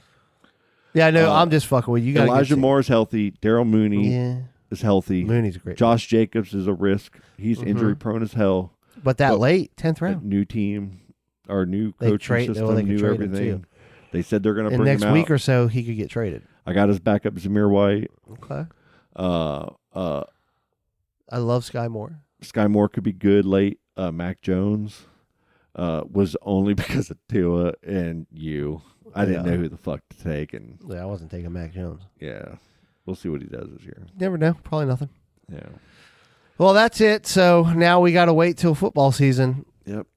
Yeah, no, I'm just fucking with you. You got Elijah Moore is healthy. Daryl Mooney Yeah. is healthy. Mooney's a great. Josh Jacobs is a risk. He's injury prone as hell. But that But- late 10th round. New team, our new They coaching trade- system, well, they could new trade him, everything. too. They said they're going to And bring next him out. week or so, he could get traded. I got his backup, Zamir White. Okay. Uh, I love Sky Moore. Sky Moore could be good late. Mac Jones was only because of Tua and you. I didn't Yeah. know who the fuck to take, and Yeah, I wasn't taking Mac Jones. yeah, we'll see what he does this year. Never know. Probably nothing. Yeah. Well, that's it. So now we got to wait till football season. Yep.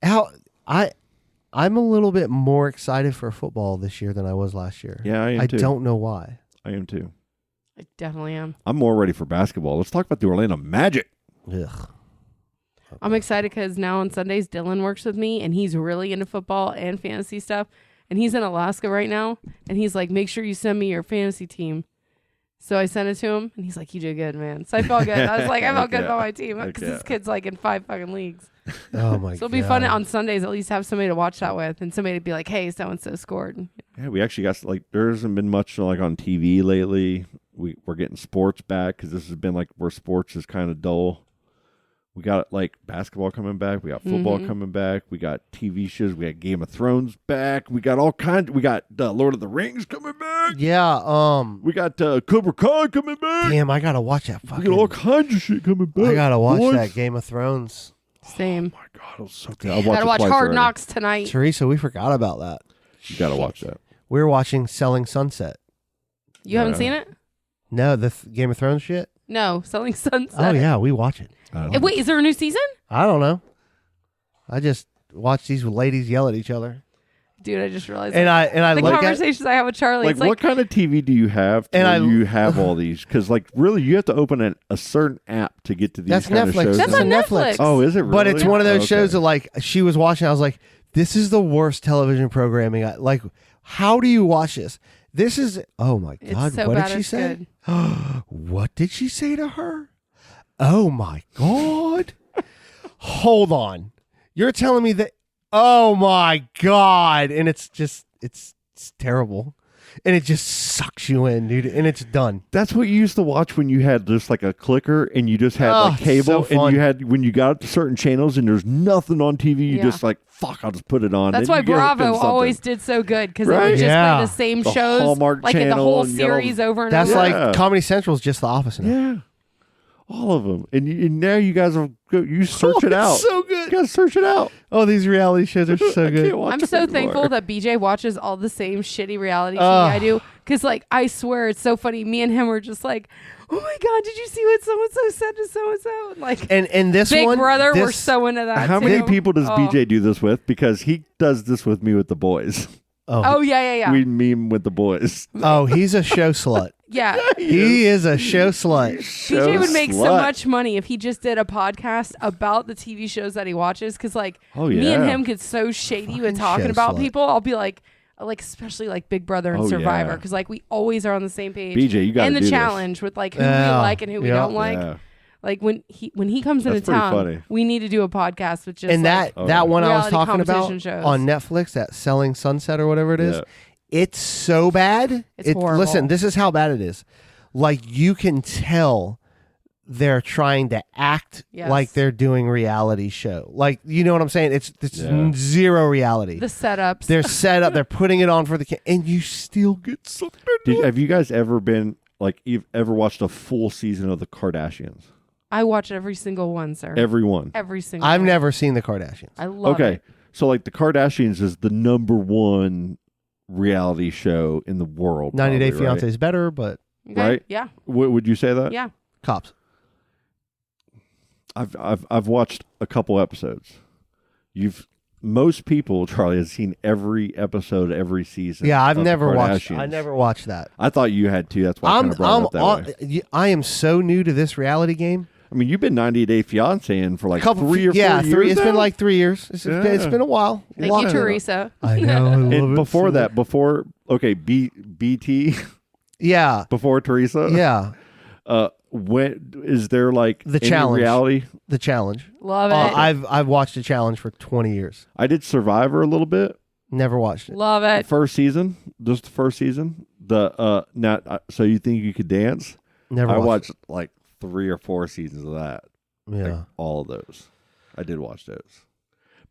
I'm a little bit more excited for football this year than I was last year. Yeah, I am I too. don't know why. I am too. I definitely am. I'm more ready for basketball. Let's talk about the Orlando Magic. Ugh. I'm excited because now on Sundays, Dylan works with me, and he's really into football and fantasy stuff. And he's in Alaska right now, and he's like, make sure you send me your fantasy team. So I sent it to him, and he's like, you did good, man. So I felt good. I was like, I felt good about my team because this kid's like in 5 fucking leagues. Oh my god. So it'll be fun on Sundays at least have somebody to watch that with, and somebody to be like, hey, so-and-so scored. Yeah, we actually got like there hasn't been much like on TV lately. We're getting sports back because this has been like where sports is kind of dull. We got like basketball coming back. We got football coming back. We got TV shows. We got Game of Thrones back. We got all kinds. We got Lord of the Rings coming back. Yeah. We got Cobra Kai coming back. Damn, I gotta watch that We fucking. got all kinds of shit coming back. I gotta watch boys. that Game of Thrones. Same. Oh my god, it was so good. I watched Gotta it watch twice Hard already. Knocks tonight. Teresa, we forgot about that. You gotta watch that. We were watching Selling Sunset. You haven't seen it? No, the Game of Thrones shit. No, Selling Sunset. Oh yeah, we watch it. Wait, is there a new season? I don't know. I just watch these ladies yell at each other, Dude, I just realized. and I the look at. conversations I have with Charlie. Like, it's like, what kind of TV do you have? And You have all these because, like, really, you have to open a certain app to get to these That's kind of Netflix. shows. That's It's on a Netflix. Oh, is it? Really? But it's one of those Okay. shows that like she was watching. I was like, this is the worst television programming. Like, how do you watch this? This is. Oh my it's god! so What bad did she it's say? good. What did she say to her? Oh my god! Hold on. You're telling me that? Oh my god! And it's just it's terrible, and it just sucks you in, dude. And it's done. That's what you used to watch when you had just like a clicker and you just had Oh, like cable so and fun. you had when you got up to certain channels and there's nothing on TV. You Yeah. just like fuck. I'll just put it on. That's Then why you get hooked Bravo into something. always did so good because they Right? would just Yeah. play the same The shows, Hallmark like in the Channel whole and you get all- series over and That's over. Yeah. like Comedy Central is just the opposite. now. Yeah, all of them. And now you guys are you search it out. so good. You guys search it out. Oh, these reality shows are so I good. can't watch I'm them so anymore. thankful that BJ watches all the same shitty reality TV Ugh. I do. Because, like, I swear it's so funny. Me and him were just like, oh my God, did you see what so-and-so said to so-and-so? Like, And this Big one, Brother, we're this- so into that. How many too. people does Oh. BJ do this with? Because he does this with me with the boys. Oh, yeah. We meme with the boys. Oh, he's a show slut. Yeah. He is a show slut. BJ would make so slut. much money if he just did a podcast about the TV shows that he watches. Because, like, Oh, me and yeah. him get so shady Fucking with talking show about slut. people. I'll be like especially like Big Brother and Oh, Survivor, yeah. because like we always are on the same page. BJ, you got to and the do this. challenge with like who Yeah. we like and who we Yeah. don't like. Yeah. Like when he comes into That's pretty town, funny. we need to do a podcast with just And like, that one I was reality talking about competition shows. on Netflix, that Selling Sunset or whatever it is, Yeah. it's so bad. It's horrible. Listen, this is how bad it is. Like you can tell they're trying to act Yes. like they're doing reality show. Like you know what I'm saying? It's Yeah. zero reality. the setups. They're set up. They're putting it on for the and you still get something. Have you guys ever been like you've ever watched a full season of the Kardashians? I watch every single one, sir. Everyone. Every single. I've one. never seen the Kardashians. I love Okay. it. So like the Kardashians is the #1 reality show in the world. 90 Day probably, Fiance right? is better, but Okay? Right? Yeah. Would you say that? Yeah. cops. I've watched a couple episodes. Most people, Charlie, has seen every episode, every season. Yeah, I've of never the watched. Kardashians. I never watched that. I thought you had too. That's why I kind of brought it up that way. I am so new to this reality game. I mean, you've been 90 Day Fiance in for like 3 or 4 years. It's now? been like 3 years. It's been a while. Thank you, Teresa. I know. I love And it before so that, BT, yeah, before Teresa, yeah, when is there like The any challenge. reality? the challenge. Love it. I've watched the challenge for 20 years. I did Survivor a little bit. Never watched it. Love it. First season, just the first season. So you think you could dance? Never. I watched. watched like 3 or 4 seasons of that. Yeah. Like, all of those. I did watch those.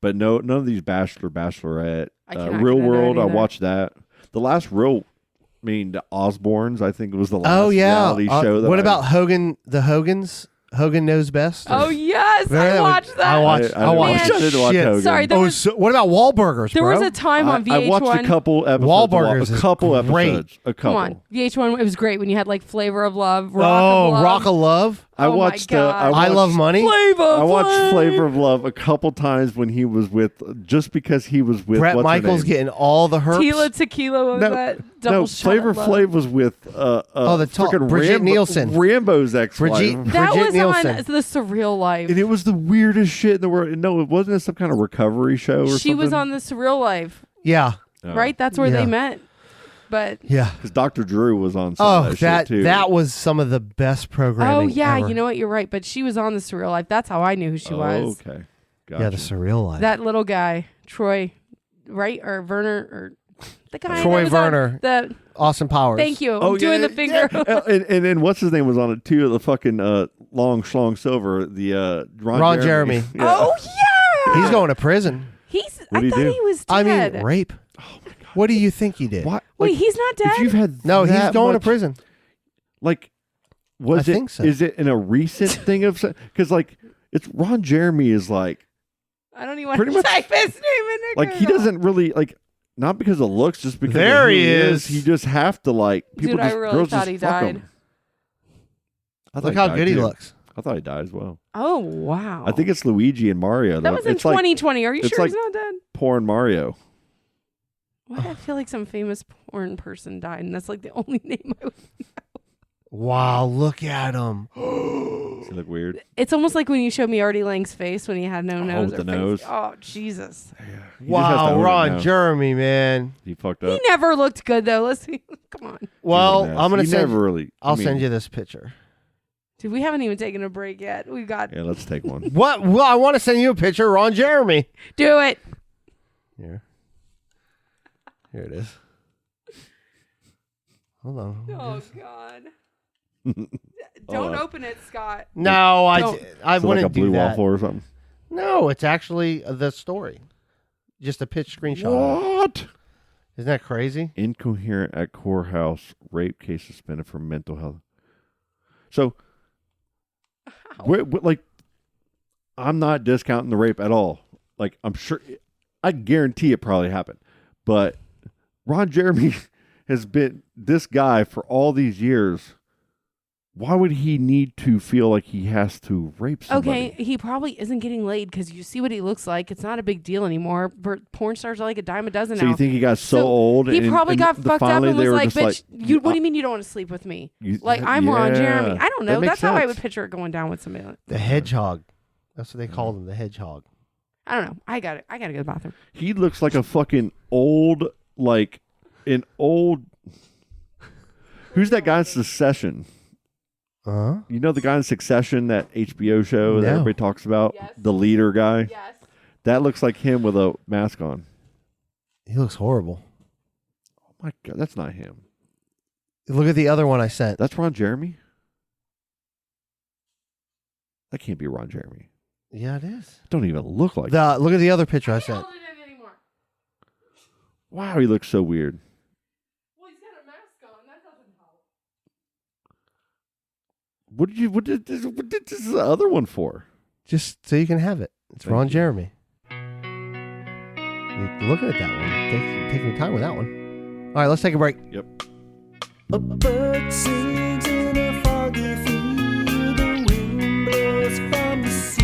But none of these Bachelorette. I cannot Real get into World, it I either. watched that. The last the Osbournes, I think it was the last Oh yeah. reality show. What about Hogan? The Hogans. Hogan Knows Best. Oh yes, Remember I that? watched that. I watched. I watched. Man, didn't watch shit. Hogan. Sorry, there was What about Wahlburgers? there bro? was a time on VH1. I watched a couple episodes. Wahlburgers is a couple great. episodes. A couple. Come on, VH1. It was great when you had like Flavor of Love, Rock Oh, of Love. Rock of Love. I Oh my watched. God. I Love Money. Flavor. I watched Flav. Flavor of Love a couple times when he was just because he was with Brett what's her Michaels name? getting all the herps. Tila Tequila was that double shot Flavor of love. Flav was with the freaking Bridget Nielsen. Rambo's ex-wife. That Bridget was Nielsen. on The Surreal Life. And it was the weirdest shit in the world. No, it wasn't some kind of recovery show or something. She was on The Surreal Life, Yeah. right? That's where Yeah. they met. But Yeah. Because Dr. Drew was on some of Oh, that shit too. that was some of the best programming. oh yeah, ever. you know what? You're right. But she was on The Surreal Life. That's how I knew who she was. Okay. Gotcha. Yeah, the surreal life. That little guy, Troy, right? Or Werner, or the guy. Troy that was on Werner. The Austin Powers. thank you. I'm doing the finger. Yeah. and then what's his name was on it too? The fucking long schlong silver. The Ron Jeremy. Yeah. Oh yeah. He's going to prison. What'd I he thought do? he was I dead. mean, rape. Oh my god. What do you think he did? What? Wait, Like, he's not dead. if you've had No, he's that going much- to prison. Like, was I it? think so. Is it in a recent thing of? Because like, it's Ron Jeremy is like I don't even want pretty to much- type his name in there. like he doesn't really like. Not because of looks, just because There of who he is. He just have to like people. Dude, I just, really girls thought just he fuck died. him. I thought Look how died, good he too. looks. I thought he died as well. Oh wow. I think it's Luigi and Mario. that though. was in It's like 2020. Are you it's sure like- he's not dead? porn Mario. Why I feel like some famous porn person died, and that's like the only name I would. Wow, look at him. Does he look weird? It's almost like when you showed me Artie Lang's face when he had no nose. with or the face. nose. Oh Jesus. He just has to Wow, own it Ron now. Jeremy, man. He fucked He up. never looked good though. Let's see. Come on, Well, He's a mess. I'm gonna He send. never really. I'll send you this picture. dude. We haven't even taken a break yet. We got Yeah, let's take one. What? Well, I want to send you a picture of Ron Jeremy. do it. Here. Here it is. Hold on. Oh God. Hold Don't on. open it, Scott. No, I Don't. I Is it wouldn't like a blue do that. waffle or something. No, it's actually the story. Just a pitch screenshot. What? Isn't that crazy? Incoherent at courthouse. Rape case suspended for mental health. So, like, I'm not discounting the rape at all. Like, I'm sure, I guarantee it probably happened. But Ron Jeremy has been this guy for all these years. Why would he need to feel like he has to rape somebody? Okay, he probably isn't getting laid because you see what he looks like. It's not a big deal anymore. Porn stars are like a dime a dozen So now. you think he got so old? He and, probably and got fucked up finally and they was were like, just "Bitch, what do you mean you don't want to sleep with me? you- Like I'm Ron yeah, Jeremy. I don't know. that makes That's how I sense. would picture it going down with somebody. The hedgehog. That's what they called him, the hedgehog. I don't know. I got it. I got to go to the bathroom. He looks like a fucking old, like an old. Who's that guy in Succession? Uh-huh. You know the guy in Succession, that HBO show that No. everybody talks about? Yes. The leader guy? Yes. That looks like him with a mask on. He looks horrible. Oh my God, that's not him. Look at the other one I sent. That's Ron Jeremy? That can't be Ron Jeremy. Yeah, it is. Don't even look like Look at the other picture I sent. Wow, he looks so weird. Well, he's got a mask on. That doesn't help. What did this other one for? Just so you can have it. It's Thank Ron you. Jeremy. You're looking at that one. Taking your time with that one. All right, let's take a break. Yep. A bird sings in a foggy field, the wind blows from the sea.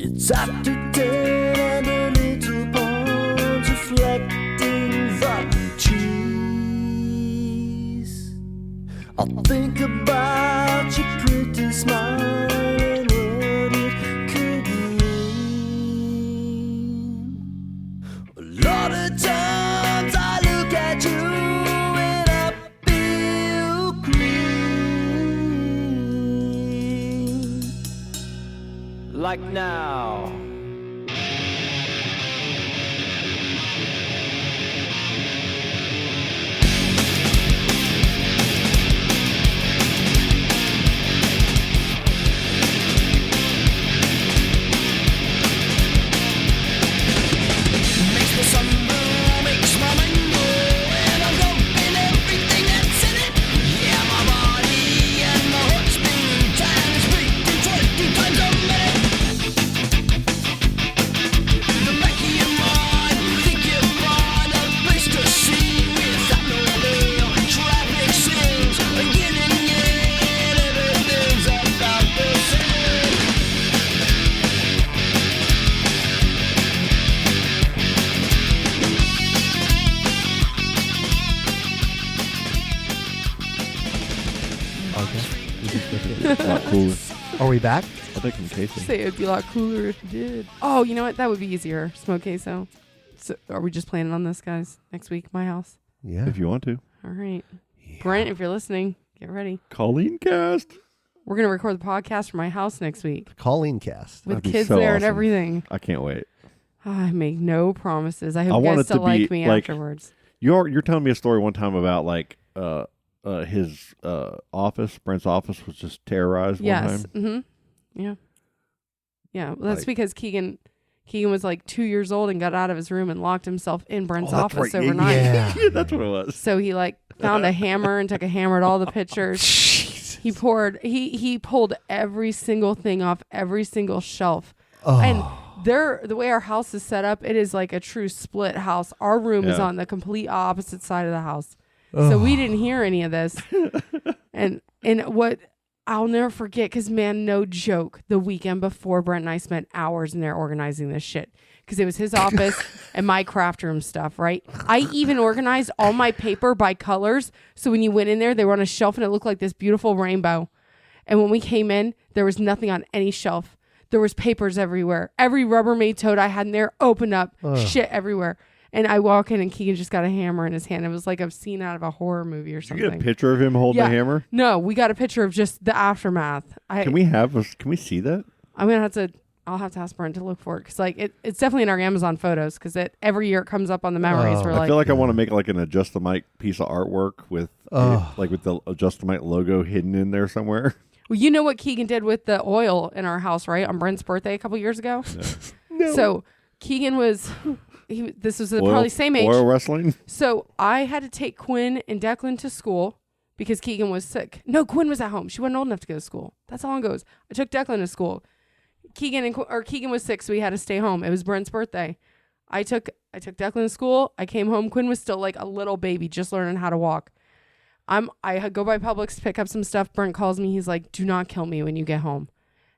It's after 10 and a little pond's reflecting from the trees. I'll think about your pretty smile and what it could mean. A lot of times I look at you and I feel green. Like now. A lot cooler. Are we back? I think I'm casing. Say it'd be a lot cooler if you did. Oh, you know what? That would be easier. Smoke queso. So are we just planning on this, guys? Next week, my house. Yeah. If you want to. All right. Brent, if you're listening, get ready. Colleen cast. We're going to record the podcast from my house next week Colleen cast. with That'd be kids so there and awesome. everything. I can't wait. I make no promises. I I hope you want guys it to still like be, me like, afterwards. You're telling me a story one time about like his office, Brent's office was just terrorized one Yes. time. Mm-hmm. Yeah. Yeah. Well, that's Like- because Keegan was like 2 years old and got out of his room and locked himself in Brent's that's office right. overnight. Yeah. Yeah, that's what it was. So he like found a hammer and took a hammer at all the pictures. He pulled every single thing off every single shelf. Oh. And the way our house is set up, it is like a true split house. Our room is Yeah. on the complete opposite side of the house. So we didn't hear any of this. and what I'll never forget, because man, no joke, the weekend before, Brent and I spent hours in there organizing this shit. Because it was his office and my craft room stuff, right? I even organized all my paper by colors. So when you went in there, they were on a shelf and it looked like this beautiful rainbow. And when we came in, there was nothing on any shelf. There was papers everywhere. Every Rubbermaid tote I had in there opened up, shit everywhere. And I walk in and Keegan just got a hammer in his hand. It was like a scene out of a horror movie or Did something. you get a picture of him holding the hammer? No, we got a picture of just the aftermath. Can we see that? I'll have to ask Brent to look for it because like it's definitely in our Amazon photos because every year it comes up on the memories. Oh. We're I like, feel like I want to make like an Adjust the Mic piece of artwork with with the Adjust the Mic logo hidden in there somewhere. well, you know what Keegan did with the oil in our house, right? On Brent's birthday a couple years ago. No. So Keegan was, this was probably same age. Oil wrestling. So I had to take Quinn and Declan to school because Keegan was sick. No, Quinn was at home. She wasn't old enough to go to school. That's how long it goes. I took Declan to school. Keegan was sick, so he had to stay home. It was Brent's birthday. I took Declan to school. I came home. Quinn was still like a little baby, just learning how to walk. I go by Publix to pick up some stuff. Brent calls me. He's like, "Do not kill me when you get home."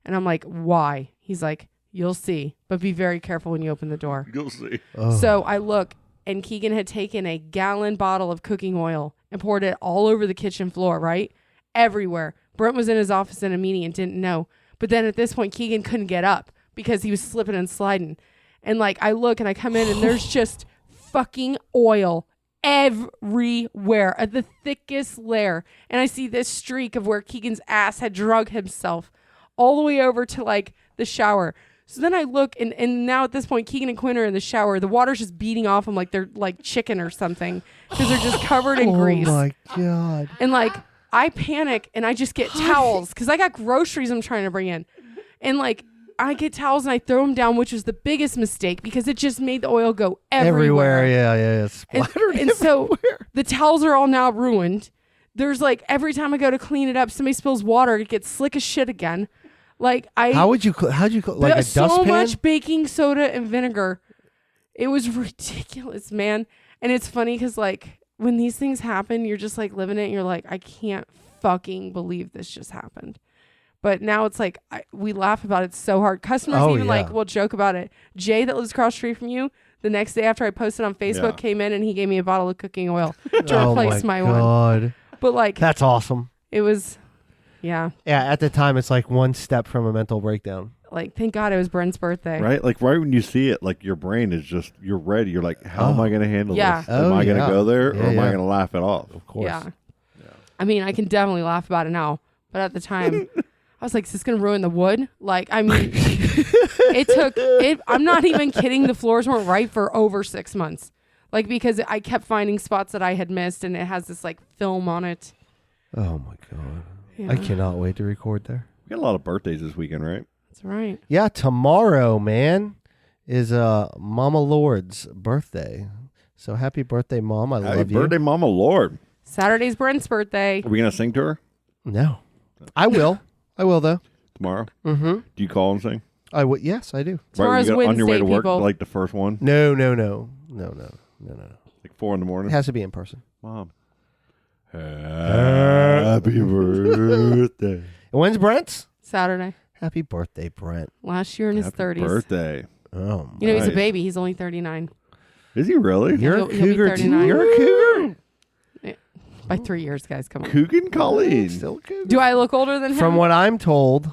And I'm like, "Why?" He's like, "You'll see, but be very careful when you open the door." You'll see. So I look, and Keegan had taken a gallon bottle of cooking oil and poured it all over the kitchen floor, right? Everywhere. Brent was in his office in a meeting and didn't know. But then at this point, Keegan couldn't get up because he was slipping and sliding. And like, I look and I come in and there's just fucking oil everywhere at the thickest layer. And I see this streak of where Keegan's ass had drug himself all the way over to like the shower. So then I look and now at this point, Keegan and Quinn are in the shower. The water's just beating off them like they're like chicken or something because they're just covered in grease. Oh my God. And like, I panic and I just get towels because I got groceries I'm trying to bring in. And like, I get towels and I throw them down, which was the biggest mistake because it just made the oil go everywhere. Yeah. Splattered And so the towels are all now ruined. There's like, every time I go to clean it up, somebody spills water, it gets slick as shit again. Like how'd you like a so dustpan? much baking soda and vinegar. It was ridiculous, man. And it's funny because like when these things happen, you're just like living it and you're like, I can't fucking believe this just happened. But now it's like we laugh about it so hard. Customers even like will joke about it. Jay that lives across the street from you, the next day after I posted on Facebook, came in and he gave me a bottle of cooking oil to replace my one. But like that's awesome. It was, yeah. At the time, it's like one step from a mental breakdown. Like, thank God it was Brent's birthday. Right? Like, right when you see it, like, your brain is just, you're ready. You're like, how am I going to handle this? Am I going to go there or am I going to laugh it off? Of course. Yeah. I mean, I can definitely laugh about it now. But at the time, I was like, is this going to ruin the wood? Like, I mean, I'm not even kidding. The floors weren't right for over 6 months. Like, because I kept finding spots that I had missed and it has this, like, film on it. Oh, my God. Yeah. I cannot wait to record there. We got a lot of birthdays this weekend, right? That's right. Yeah, tomorrow, man, is Mama Lord's birthday. So happy birthday, Mom. I love you. Happy birthday, Mama Lord. Saturday's Brent's birthday. Are we going to sing to her? No. I will. I will, though. Tomorrow? Mm-hmm. Do you call and sing? I would. Yes, I do. Tomorrow's right, on your way to work, people. like the first one? No. Like 4 in the morning? It has to be in person. Mom. Happy birthday. And when's Brent's? Saturday. Happy birthday, Brent. Last year in his 30s. Birthday. Oh, You know, he's a nice. baby. He's only 39. Is he really? You're He'll a be cougar, 39. You're a cougar. By 3 years, guys. Come on. Coogan Colleen. Still a cougar. Do I look older than him? From what I'm told,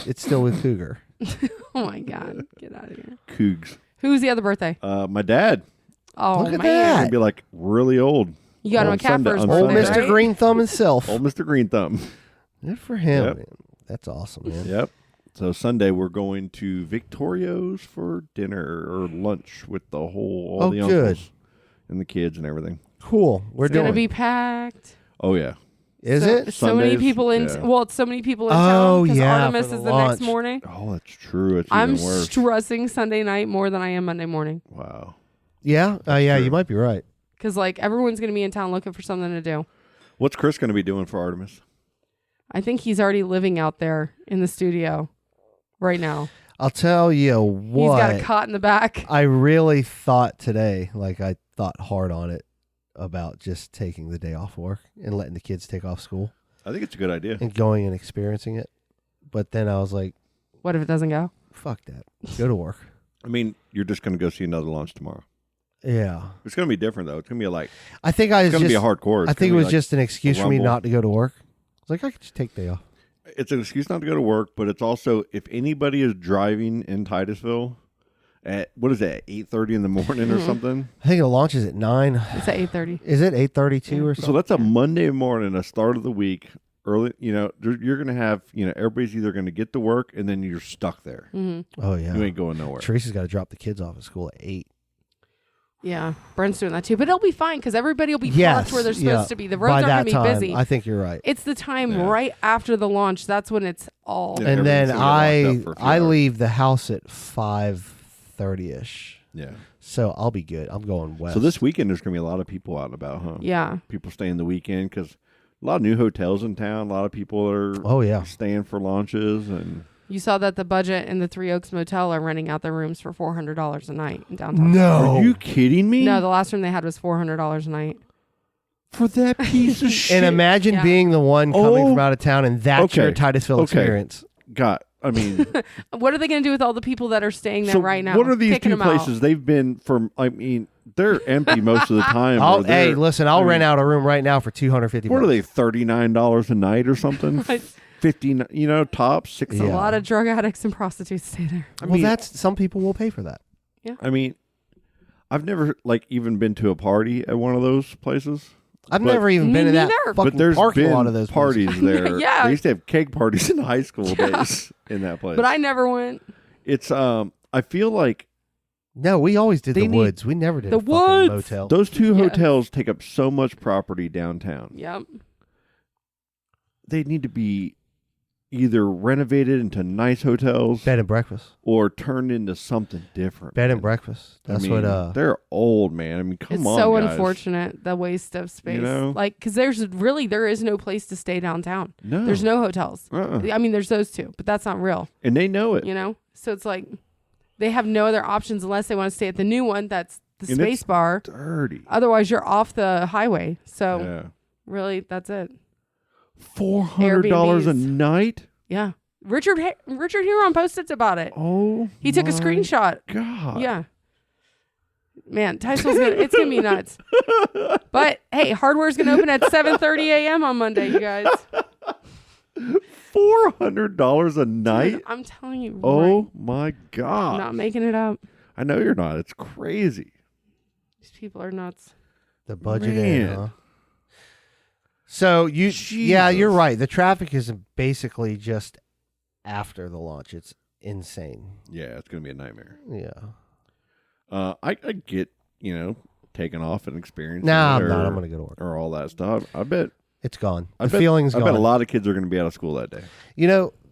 it's still with cougar. Oh, my God. Get out of here. Cougs. Who's the other birthday? My dad. Oh, Look at man. that. He'd be like really old. You got him a On cat Sunday- for his on Old birthday, Sunday. Mr. right? Green Thumb himself. Old Mr. Green Thumb. Good for him, Yep. man. That's awesome, man. Yep. So Sunday we're going to Victorio's for dinner or lunch with the whole all the uncles good. and the kids and everything. Cool. We're It's going doing. to be packed. Oh yeah. Is so, it? So many Sundays? people in. Yeah. Well, it's so many people in Oh, town because yeah, Artemis for is the the next launch. morning. Oh, that's true. It's I'm even worse. stressing Sunday night more than I am Monday morning Wow. Yeah. Yeah. true. You might be right. because like everyone's going to be in town looking for something to do. What's Chris going to be doing for Artemis? I think he's already living out there in the studio right now. I'll tell you what. He's got a cot in the back. I really thought today, like I thought hard on it about just taking the day off work and letting the kids take off school I think it's a good idea. and going and experiencing it. But then I was like, What if it doesn't go? fuck that. Go to work. I mean, you're just going to go see another launch tomorrow. Yeah. It's going to be different though. It's going to be like I think I was it's going to just, be a hardcore. It's I think it gonna be was like just an excuse for me rumble. not to go to work. I was like, I could just take the day off. It's an excuse not to go to work, but it's also if anybody is driving in Titusville at what is it, 8:30 in the morning or something. I think the launch is at 9. It's at 8:30. Is it 8:32 or So something? that's a Monday morning, a start of the week. Early, you know, you're going to have, you know, everybody's either going to get to work and then you're stuck there. Oh, yeah. You ain't going nowhere. Teresa's got to drop the kids off at school at 8. Yeah, Brent's doing that too, but it'll be fine because everybody will be Yes, parked where they're supposed yeah. to be. The By roads aren't that going to be time, busy. I think you're right. It's the time Yeah. right after the launch. That's when it's all. Yeah. And then everything's gonna be locked up for a few I hours. leave the house at 5:30ish. Yeah. So I'll be good. I'm going west. So this weekend there's going to be a lot of people out and about, huh? Yeah. People staying the weekend because a lot of new hotels in town. A lot of people are Oh, yeah. staying for launches and You saw that the Budget and the Three Oaks Motel are renting out their rooms for $400 a night in downtown. No. Are you kidding me? No, the last room they had was $400 a night. For that piece of shit. And imagine Yeah. being the one coming Oh. from out of town and that's your Okay. Titusville Okay. experience. God, I mean, What are they going to do with all the people that are staying there so right now? what are these Kicking two them out. places? They've been for, I mean, they're empty most of the time. Hey, or they're- listen, I'll rent out a room right now for $250. What are they, $39 a night or something? Right. 50, you know, tops, 60. A Yeah. lot of drug addicts and prostitutes stay there. I Well, mean, that's some people will pay for that. I mean, I've never like even been to a party at one of those places. I've But- never even Me been to that neither. fucking But there's parking been lot of those places. parties there. Yeah. They used to have keg parties in high school days in that place. But I never went. It's I feel like No, we always did They the need- woods. We never did The a fucking woods! motel. those two Yeah. hotels take up so much property downtown. Yep. They need to be either renovated into nice hotels Bed and breakfast. or turned into something different. Bed man. and breakfast. That's I mean, what. they're old, man. I mean, come It's on, so guys. unfortunate, the waste of space. You know? Like, because there is no place to stay downtown. No, There's no hotels. Uh-uh. I mean, there's those two, but that's not real, and they know it. you know? So it's like they have no other options unless they want to stay at the new one that's the And space it's bar. Dirty. Otherwise, you're off the highway. So Yeah. really, that's it. $400 a Airbnbs. night. Yeah. Richard Huron posted about it. Oh, He took a my screenshot. God. Yeah. Man, Tyson's it's gonna be nuts. But hey, hardware's gonna open at 7:30 a.m. on Monday, you guys. $400 a night. Dude, I'm telling you. Oh right, my I'm God. not making it up. I know you're not. It's crazy. These people are nuts. The budget Man. in, huh? So yeah, you're Jesus. right. The traffic is basically just after the launch. It's insane. Yeah, it's gonna be a nightmare. Yeah. I get, taking off and experiencing. Nah, it I'm not. or- I'm gonna go to work. or all that stuff. I bet. It's gone. I The bet, feeling's I gone. bet a lot of kids are going to be out of school that day.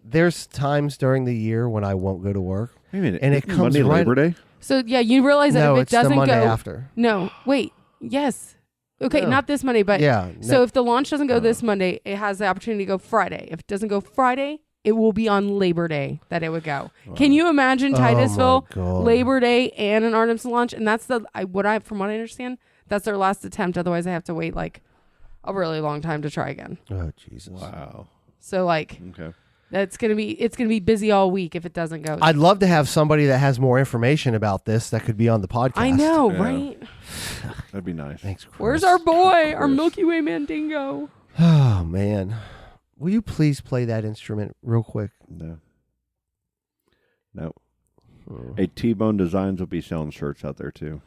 There's times during the year when I won't go to work. Wait a minute. And it isn't comes Monday right- Labor Day. So yeah, you realize that No, if it it's the doesn't Monday go after. No, wait. Yes. Okay, No. not this Monday, but Yeah. so if the launch doesn't go this Monday, it has the opportunity to go Friday. If it doesn't go Friday, it will be on Labor Day that it would go. Can you imagine Oh, my Titusville, God. Labor Day, and an Artemis launch? And that's from what I understand, that's their last attempt. Otherwise, they have to wait like a really long time to try again. Oh Jesus. Wow. So like Okay. it's gonna be busy all week if it doesn't go. I'd love to have somebody that has more information about this that could be on the podcast. I know, Yeah. right? That'd be nice. Thanks, Chris. Where's our boy, our Chris. Milky Way Mandingo? Oh man, will you please play that instrument real quick? No. No. Hmm. Hey, T-Bone Designs will be selling shirts out there too.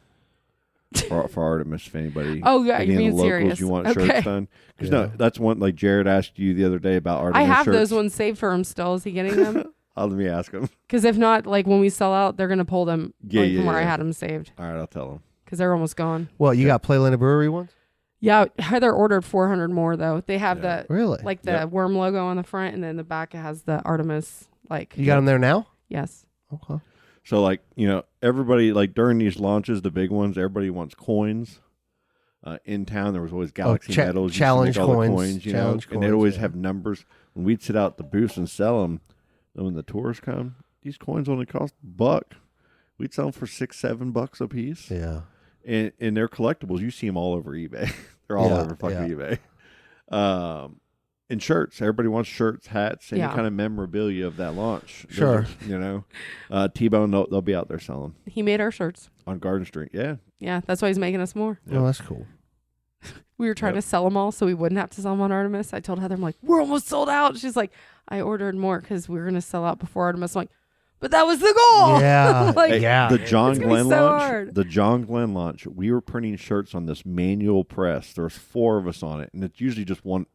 For Artemis, if anybody. Oh, yeah, any you're of the being locals serious. you want Okay. shirts done. Because Yeah. no, that's one like Jared asked you the other day about Artemis I have shirts. those ones saved for him still. Is he getting them? Let me ask him. Because if not, like when we sell out, they're gonna pull them Yeah, like, yeah, from where I yeah. had them saved All right, I'll tell him. because they're almost gone. Well, you got Playland Brewery ones? Yeah, Heather ordered 400 more though. They have Yeah. the Really? like the Yep. worm logo on the front, and then the back it has the Artemis. Like You got them there now? Yes. Okay. So like everybody like during these launches, the big ones, everybody wants coins. In town, there was always Galaxy medals, used to challenge make all the coins, coins, challenge and they'd coins, always yeah. have numbers. When we'd sit out the booths and sell them, then when the tourists come, these coins only cost $1. We'd sell them for $6-7 a piece, Yeah. and they're collectibles. You see them all over eBay. They're all Yeah, over fucking yeah. eBay. And shirts. Everybody wants shirts, hats, any Yeah. kind of memorabilia of that launch. Those Sure. are, T-Bone, they'll be out there selling He made our shirts. on Garden Street. Yeah. Yeah, that's why he's making us more. Oh, that's cool. We were trying Yep. to sell them all so we wouldn't have to sell them on Artemis. I told Heather, I'm like, we're almost sold out. She's like, I ordered more because we were going to sell out before Artemis. I'm like, but that was the goal. Yeah. Like, Hey, yeah. the John It's gonna be Glenn so launch. hard. The John Glenn launch. We were printing shirts on this manual press. There's 4 of us on it, and it's usually just one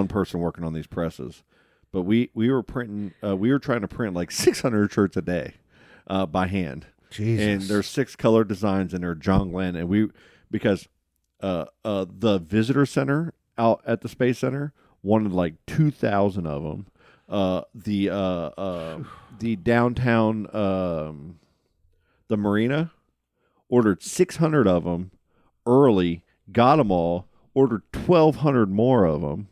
person working on these presses. But we were printing. We were trying to print like 600 shirts a day, by hand. Jesus. And there's 6 color designs in there. John Glenn and because the visitor center out at the Space Center wanted like 2,000 of them. The downtown the marina ordered 600 of them early, got them all, ordered 1,200 more of them.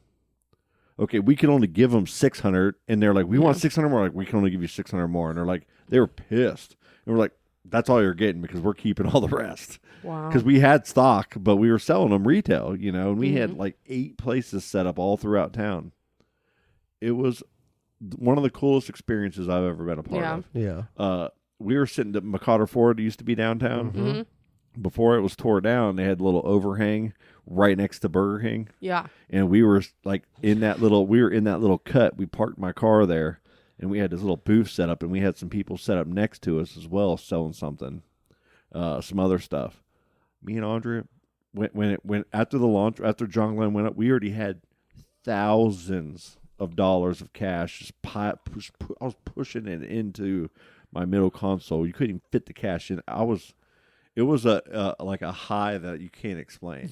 Okay, we can only give them 600, and they're like, we want 600 more. Like, we can only give you 600 more, and they're like, they were pissed, and we're like, that's all you're getting because we're keeping all the rest. Wow. Because we had stock, but we were selling them retail, and we had like 8 places set up all throughout town. It was one of the coolest experiences I've ever been a part Yeah. of. Yeah. We were sitting at McCotter Ford, used to be downtown. Mhm. Before it was tore down, they had a little overhang right next to Burger King. Yeah. And we were like we were in that little cut. We parked my car there, and we had this little booth set up, and we had some people set up next to us as well, selling something, some other stuff. Me and Andrea, when after the launch, after John Glenn went up, we already had thousands of dollars of cash. Just I was pushing it into my middle console. You couldn't even fit the cash in. It was like a high that you can't explain,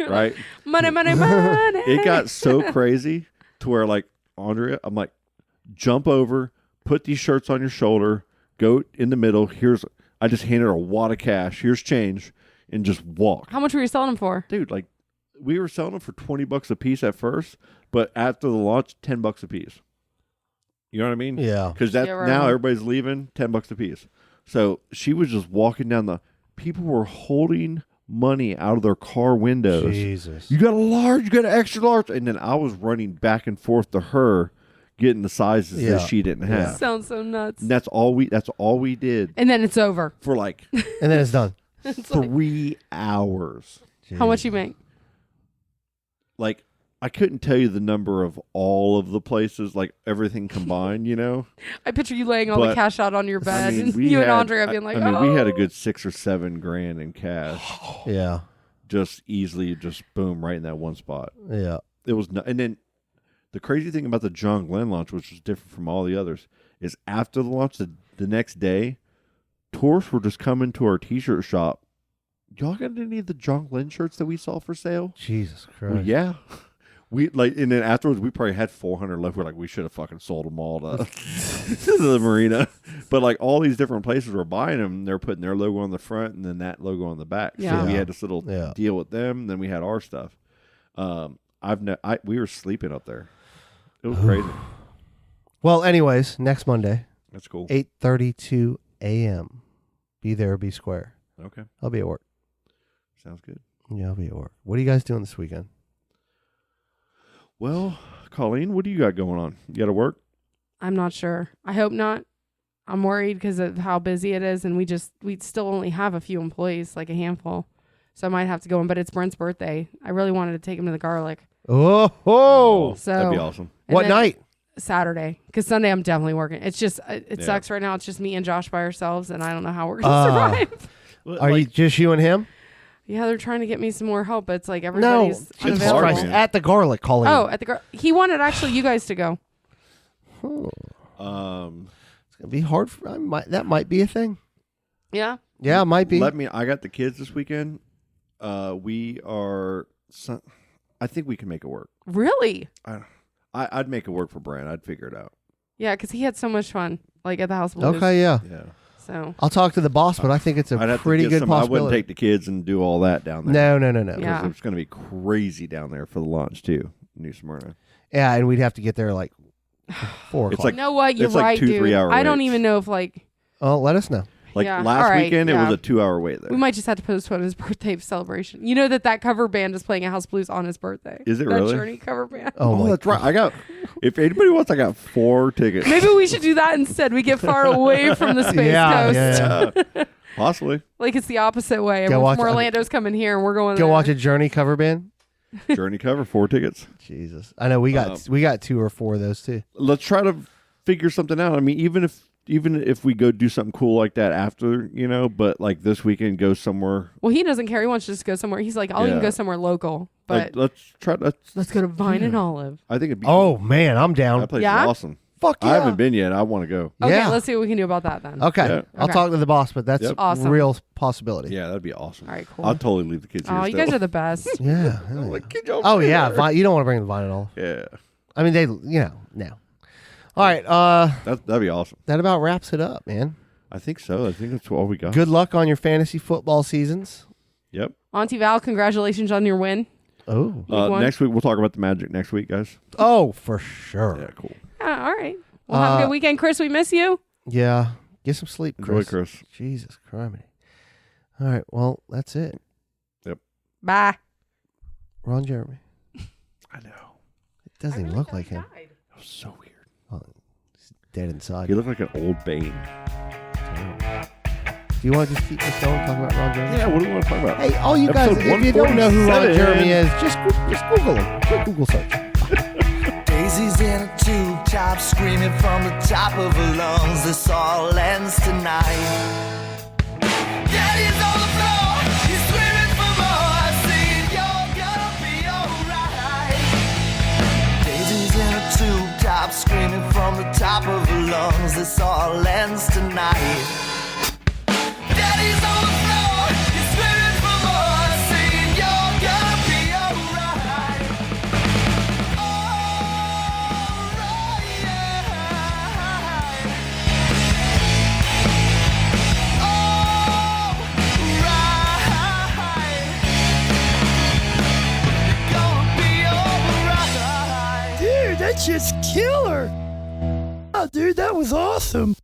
right? Money, money, money. It got so crazy to where, like, Andrea, I'm like, jump over, put these shirts on your shoulder, go in the middle. I just handed her a wad of cash. Here's change, and just walk. How much were you selling them for? Dude, like, we were selling them for $20 a piece at first, but after the launch, $10 a piece. You know what I mean? Yeah. Because that Yeah, right. now everybody's leaving, $10 a piece. So she was just walking down people were holding money out of their car windows. Jesus. You got a large, you got an extra large. And then I was running back and forth to her, getting the sizes Yeah. that she didn't have. Sounds so nuts. And that's all we did And then it's over. for like And then it's done. It's like, 3 hours. how much you make? Like, I couldn't tell you the number of all of the places, like everything combined, you know? I picture you laying all the But, cash out on your bed, I mean, and we you and had- Andrea being like, I mean, oh. we had a good $6 or $7 grand in cash. Yeah. Just easily, just boom, right in that one spot. Yeah. It was, and then the crazy thing about the John Glenn launch, which was different from all the others, is after the launch, the next day, tourists were just coming to our T-shirt shop. Y'all got any of the John Glenn shirts that we saw for sale? Jesus Christ. Well, yeah. We like, and then afterwards, we probably had 400 left. We're like, we should have fucking sold them all to, to the marina. But like all these different places were buying them, they're putting their logo on the front and then that logo on the back. Yeah. So we had this little Yeah. deal with them. Then we had our stuff. We were sleeping up there. It was crazy. Well, anyways, next Monday, That's cool. 8:32 a.m. Be there, be square. Okay, I'll be at work. sounds good. Yeah, I'll be at work. What are you guys doing this weekend? Well, Colleen, what do you got going on? You got to work? I'm not sure. I hope not. I'm worried because of how busy it is, and we still only have a few employees, like a handful. So I might have to go in, but it's Brent's birthday. I really wanted to take him to the garlic. Oh, So That'd be awesome. and what then night? Saturday, because Sunday I'm definitely working. It's just it Yeah. sucks right now. It's just me and Josh by ourselves, and I don't know how we're gonna survive. Are you just you and him? Yeah, they're trying to get me some more help, but it's like No, everybody's Jesus unavailable. Christ! man. At the garlic, Colleen. Oh, at the he wanted actually you guys to go. It's gonna be hard. That might be a thing. Yeah. Yeah, it might be. I got the kids this weekend. We are. I think we can make it work. Really? I'd make it work for Brand. I'd figure it out. Yeah, because he had so much fun, like at the House of Blues. Okay, yeah. Yeah. So I'll talk to the boss, but I think it's a I'd have pretty to get good some. I wouldn't possibility. take the kids and do all that down there. No. Because Yeah. it's going to be crazy down there for the launch too. New Smyrna. Yeah, and we'd have to get there like 4 It's o'clock. like- you know what? You're it's like right, 2-3 dude. hour I don't waits. even know if like Oh, let us know. Like Yeah. last All right, weekend, it yeah. was a 2-hour wait there. we might just have to postpone his birthday celebration. You know that cover band is playing at House Blues on his birthday. Is it that really? Journey cover band. Oh, my that's right. I got. If anybody wants, I got 4 tickets. Maybe we should do that instead. We get far away from the space coast. Yeah, possibly. Like it's the opposite way. Go Everyone watch from it. Orlando's coming here, and we're going. Go there. watch a Journey cover band. Journey cover 4 tickets. Jesus, I know we got 2 or 4 of those too. Let's try to figure something out. I mean, even if we go do something cool like that after, but like this weekend, go somewhere. Well, he doesn't care. He wants to just go somewhere. He's like, I'll even Yeah. go somewhere local. But Like, let's go to Vine and Olive. I think it'd be. Oh man, I'm down. that place Yeah? is awesome. Fuck yeah. I haven't been yet. I want to go. Okay, Yeah. let's see what we can do about that then. Okay, Yeah. I'll Okay. talk to the boss, but that's Yep. Awesome. real possibility. Yeah, that'd be awesome. All right, cool. I'll totally leave the kids here. Oh, you still. guys are the best. Yeah. Like, kid, y'all Oh stay yeah, there. you don't want to bring the vine at all. Yeah, I mean, no. All right, that'd be awesome. that about wraps it up, man. I think so. I think that's all we got. Good luck on your fantasy football seasons. Yep. Auntie Val, congratulations on your win. Oh, one. Next week we'll talk about the Magic. Next week, guys. oh, for sure. Yeah, cool. All right. Well, have a good weekend, Chris. We miss you. Yeah, get some sleep, Enjoy, Chris. Chris. Jesus Christ. All right, well, that's it. Bye. Ron Jeremy. I know. It doesn't even look like him. That was so weird. Oh, he's dead inside. He looked like an old Bane. Do you want to just keep this going, talking about Ron Jeremy? Yeah, what do we want to talk about? Hey, all you guys, Episode if you don't know who Ron 147. Jeremy is, just Google him. Quick Google search. Daisies in a tube top, screaming from the top of her lungs. This all ends tonight. Daddy's on the floor, he's screaming for more. Saying you're gonna be alright. Daisies in a tube top, screaming from the top of her lungs. This all ends tonight. Daddy's on the floor, he's screaming for more. Saying you're gonna be alright. Dude, that shit's killer. Oh, dude, that was awesome.